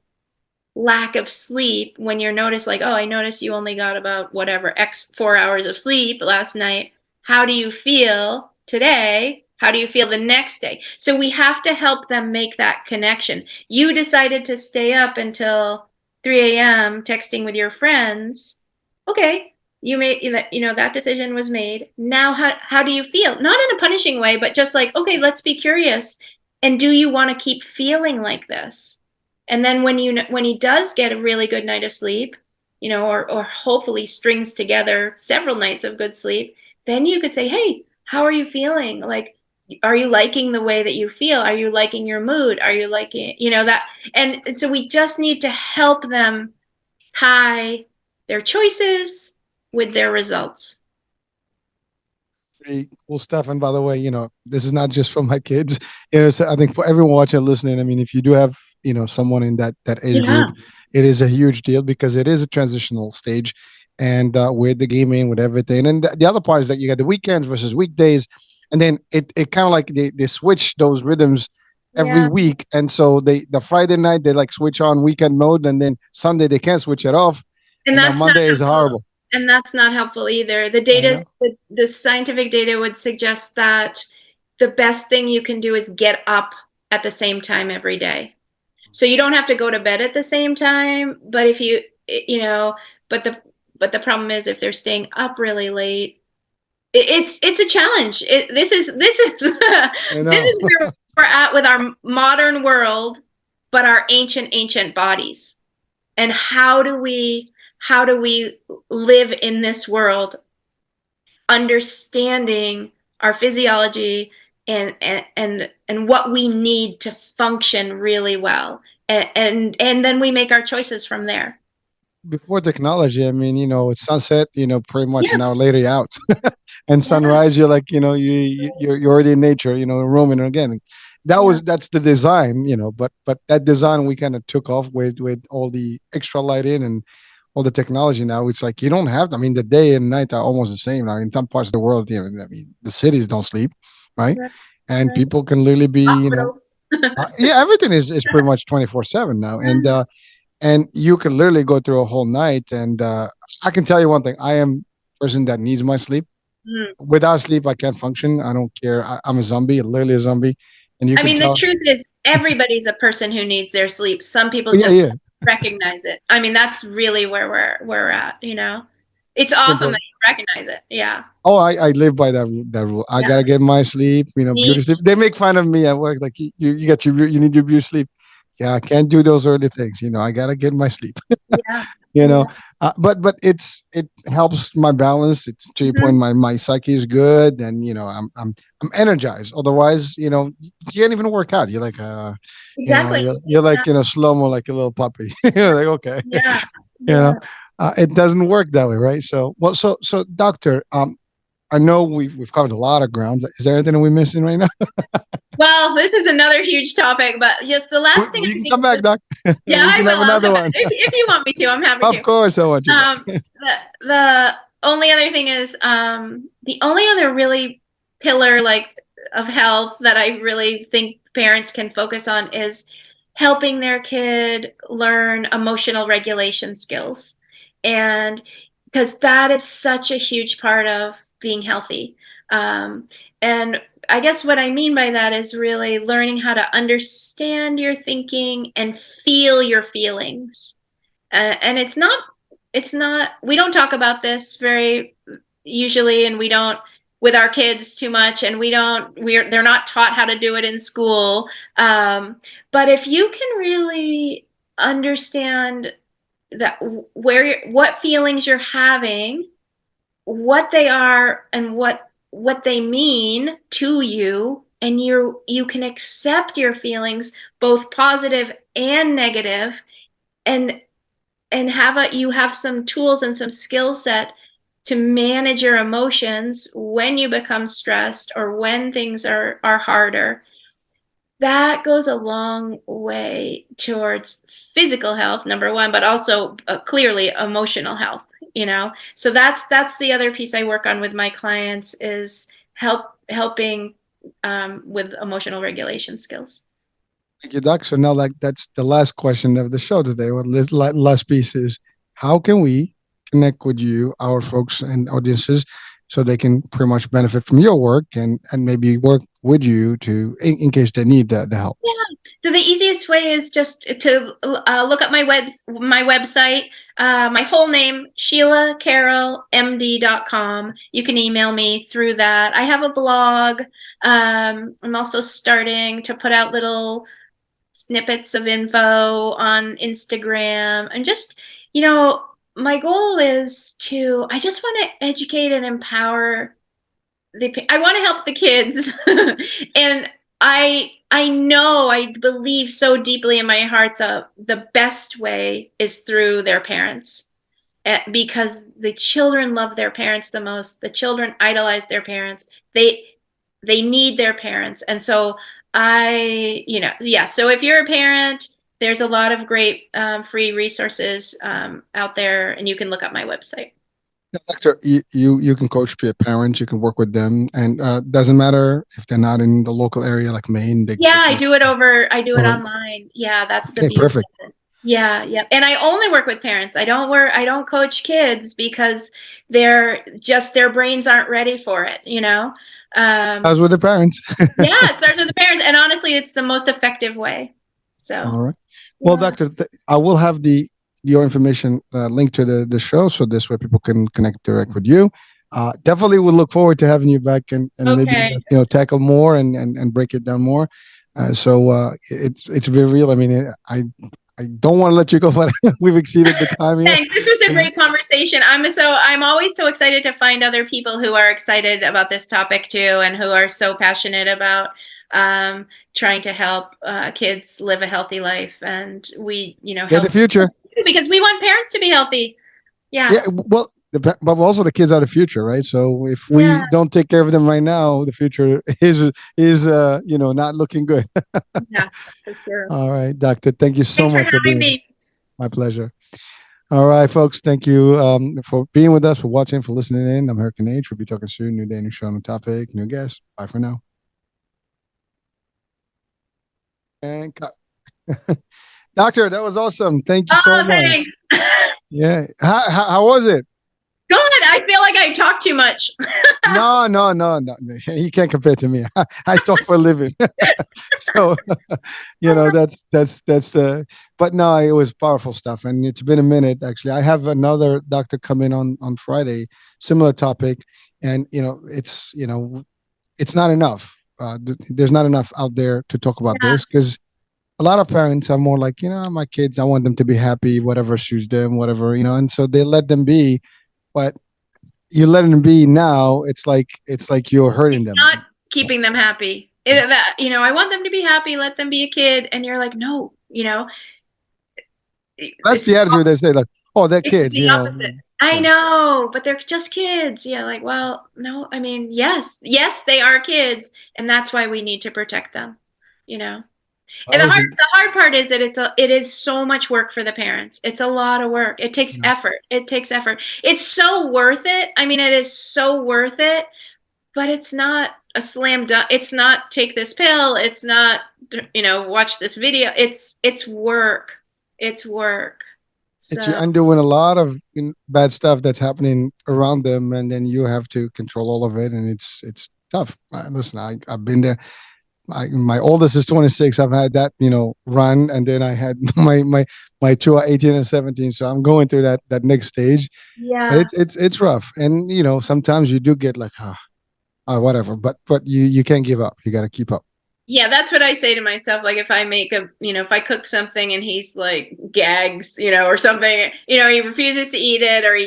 lack of sleep when you're noticed, like, oh, I noticed you only got about whatever X 4 hours of sleep last night. How do you feel today? How do you feel the next day? So we have to help them make that connection. You decided to stay up until 3 a.m. texting with your friends. Okay, you made that decision was made. Now how do you feel? Not in a punishing way, but just like, okay, let's be curious. And do you want to keep feeling like this? And then when he does get a really good night of sleep, or hopefully strings together several nights of good sleep, then you could say, hey, how are you feeling? Like, are you liking the way that you feel? Are you liking your mood? Are you liking, that? And so we just need to help them tie their choices with their results. Pretty cool stuff. And by the way, this is not just for my kids. So I think for everyone watching and listening, I mean, if you do have, someone in that age group, it is a huge deal, because it is a transitional stage, and with the gaming, with everything. And the other part is that you got the weekends versus weekdays. And then it kind of like they switch those rhythms every week. And so the Friday night, they like switch on weekend mode, and then Sunday they can't switch it off. And that's Monday is horrible. And that's not helpful either. The data, the scientific data would suggest that the best thing you can do is get up at the same time every day. So you don't have to go to bed at the same time, but if but the problem is, if they're staying up really late, it's a challenge. This is this is where we're at with our modern world, but our ancient bodies. And how do we live in this world, understanding our physiology and what we need to function really well, and then we make our choices from there. Before technology, I mean, it's sunset, pretty much an hour later you're out. And sunrise, you're like, you're already in nature, roaming again. That's the design, but that design we kind of took off with all the extra light and all the technology. Now it's like you don't have, I mean, the day and night are almost the same now in some parts of the world. I mean, the cities don't sleep, right? And people can literally be, everything is pretty much 24/7 now. And you can literally go through a whole night. And I can tell you one thing: I am a person that needs my sleep. Without sleep, I can't function. I don't care. I'm a zombie, literally a zombie. And you I can mean, the tell. truth is, everybody's a person who needs their sleep. Some people Yeah, just yeah. recognize it. I mean, that's really where we're at. It's awesome that you recognize it. Yeah, Oh, I live by that rule. I yeah, gotta get my sleep, beauty neat. sleep. They make fun of me at work, like you need your beauty sleep. Yeah, I can't do those early things. I gotta get my sleep. Yeah, you yeah. know, but it helps my balance. It's to your point, Mhm. my psyche is good, and I'm energized. Otherwise, you can't even work out. You're like Exactly. you're like slow mo, like a little puppy. You're like okay, Yeah, you know. yeah. It doesn't work that way, right? So, well, so doctor, I know we've covered a lot of grounds. Is there anything that we're missing right now? Well, this is another huge topic, but just the We, last thing we I can think come is back, just, doc. yeah, We I can will. have I'll come another back. one. If you want me to, I'm happy Of to. course, I want you back. The only other thing is the only other really pillar like of health that I really think parents can focus on is helping their kid learn emotional regulation skills. And because that is such a huge part of being healthy. And I guess what I mean by that is really learning how to understand your thinking and feel your feelings. And it's not we don't talk about this very usually, and we don't with our kids too much, and they're not taught how to do it in school. But if you can really understand that what feelings you're having, what they are, and what they mean to you, and you can accept your feelings, both positive and negative, and you have some tools and some skill set to manage your emotions when you become stressed or when things are harder. That goes a long way towards physical health, number one, but also clearly emotional health. So that's the other piece I work on with my clients is helping with emotional regulation skills. Thank you, Doc. So now, like, that's the last question of the show today. What last piece is: how can we connect with you, our folks and audiences, so they can pretty much benefit from your work and maybe work with you in case they need the help. Yeah. So the easiest way is just to look up my website. My whole name, SheilaCarrollMD.com. You can email me through that. I have a blog. I'm also starting to put out little snippets of info on Instagram, and just my goal is I just want to educate and empower I want to help the kids. And I believe so deeply in my heart the best way is through their parents. Because the children love their parents the most. The children idolize their parents. They need their parents. And so yeah. So if you're a parent, there's a lot of great free resources out there, and you can look up my website. Doctor, you can coach parents, you can work with them, and doesn't matter if they're not in the local area like Maine. Yeah, I do it online. Yeah, that's the Okay, beauty perfect. of it. Yeah, yeah. And I only work with parents. I don't coach kids because their brains aren't ready for it. I was with the parents. Yeah, it starts with the parents, and honestly, it's the most effective way. So, All right. Well, yeah. Doctor, I will have your information linked to the show, so this way people can connect direct with you. Definitely would look forward to having you back and maybe Okay. tackle more and break it down more. It's very real. I mean, I don't want to let you go, but we've exceeded the time here. Thanks. This was a great conversation. I'm always so excited to find other people who are excited about this topic too, and who are so passionate about trying to help kids live a healthy life. And we, The future. because we want parents to be healthy. Yeah. Yeah. Well, but also the kids are the future, right? So if we Yeah. don't take care of them right now, the future is not looking good. Yeah, for sure. All right, Doctor. Thank you so Thanks for much for having being. me. My pleasure. All right, folks. Thank you for being with us, for watching, for listening in. I'm Hurricane H. We'll be talking soon. New day, new show, new topic, new guest. Bye for now. And cut. Doctor, that was awesome. Thank you so much. Thanks. Yeah. How was it? Good. I feel like I talk too much. No. You can't compare to me. I talk for a living. So, that's the. But no, it was powerful stuff, and it's been a minute actually. I have another doctor come in on Friday, similar topic, and it's not enough. There's not enough out there to talk about Yeah. this because a lot of parents are more like, my kids, I want them to be happy, whatever suits them, whatever, and so they let them be. But you let them be now, it's like you're hurting It's them. not keeping them happy. I want them to be happy, let them be a kid. And you're like, no, That's the attitude they say, like, oh, they're it's kids, the opposite. I Yeah. know, but they're just kids. Yeah, like, well, no, I mean, yes, they are kids, and that's why we need to protect them. I And the was hard in, the hard part is that it is so much work for the parents. It's a lot of work. It takes effort. It takes effort. It's so worth it. I mean, it is so worth it, but it's not a slam dunk. It's not take this pill. It's not watch this video. It's work. It's work. you're So undoing a lot of bad stuff that's happening around them, and then you have to control all of it, and it's tough. Listen, I've been there. My oldest is 26. I've had that, run, and then I had my two are 18 and 17. So I'm going through that next stage, but yeah. it's rough, and sometimes you do get like, whatever, but you can't give up. You got to keep up. Yeah, that's what I say to myself. Like if I if I cook something and he's like gags, or something, he refuses to eat it, or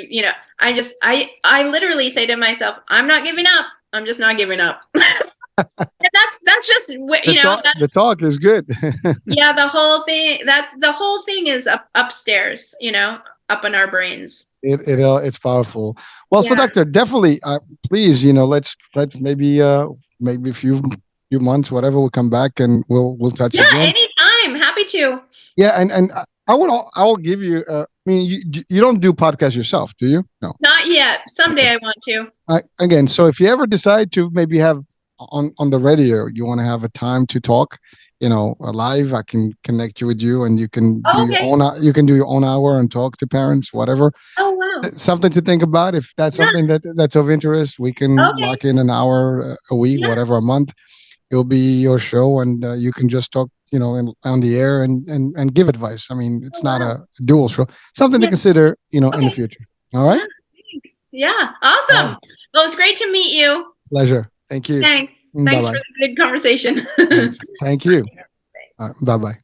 I literally say to myself, I'm not giving up. I'm just not giving up. And that's just The talk is good. yeah, the whole thing is upstairs, up in our brains. It's powerful. Well, so Yeah. doctor, definitely, please, let's maybe a few months, whatever, we'll come back and we'll touch Yeah, again. anytime. Happy to. Yeah, and I will give you. I mean, you don't do podcasts yourself, do you? No. Not yet. Someday Okay. I want to. Again, so if you ever decide to maybe have on the radio, you want to have a time to talk, live, I can connect you with you, and you can do your Okay. own. You can do your own hour and talk to parents, whatever. Oh, wow. Something to think about. If that's Yeah. something that's of interest, we can Okay. lock in an hour a week, Yeah. whatever, a month. It'll be your show, and you can just talk, on the air and give advice. I mean, it's Oh, not wow. a dual show. Something to Yeah. consider, in the Okay. future. All right. Yeah. Thanks. Yeah. Awesome. Well, it was great to meet you. Pleasure. Thank you. Thanks. Bye Thanks for bye. the good conversation. Thank you. Bye bye.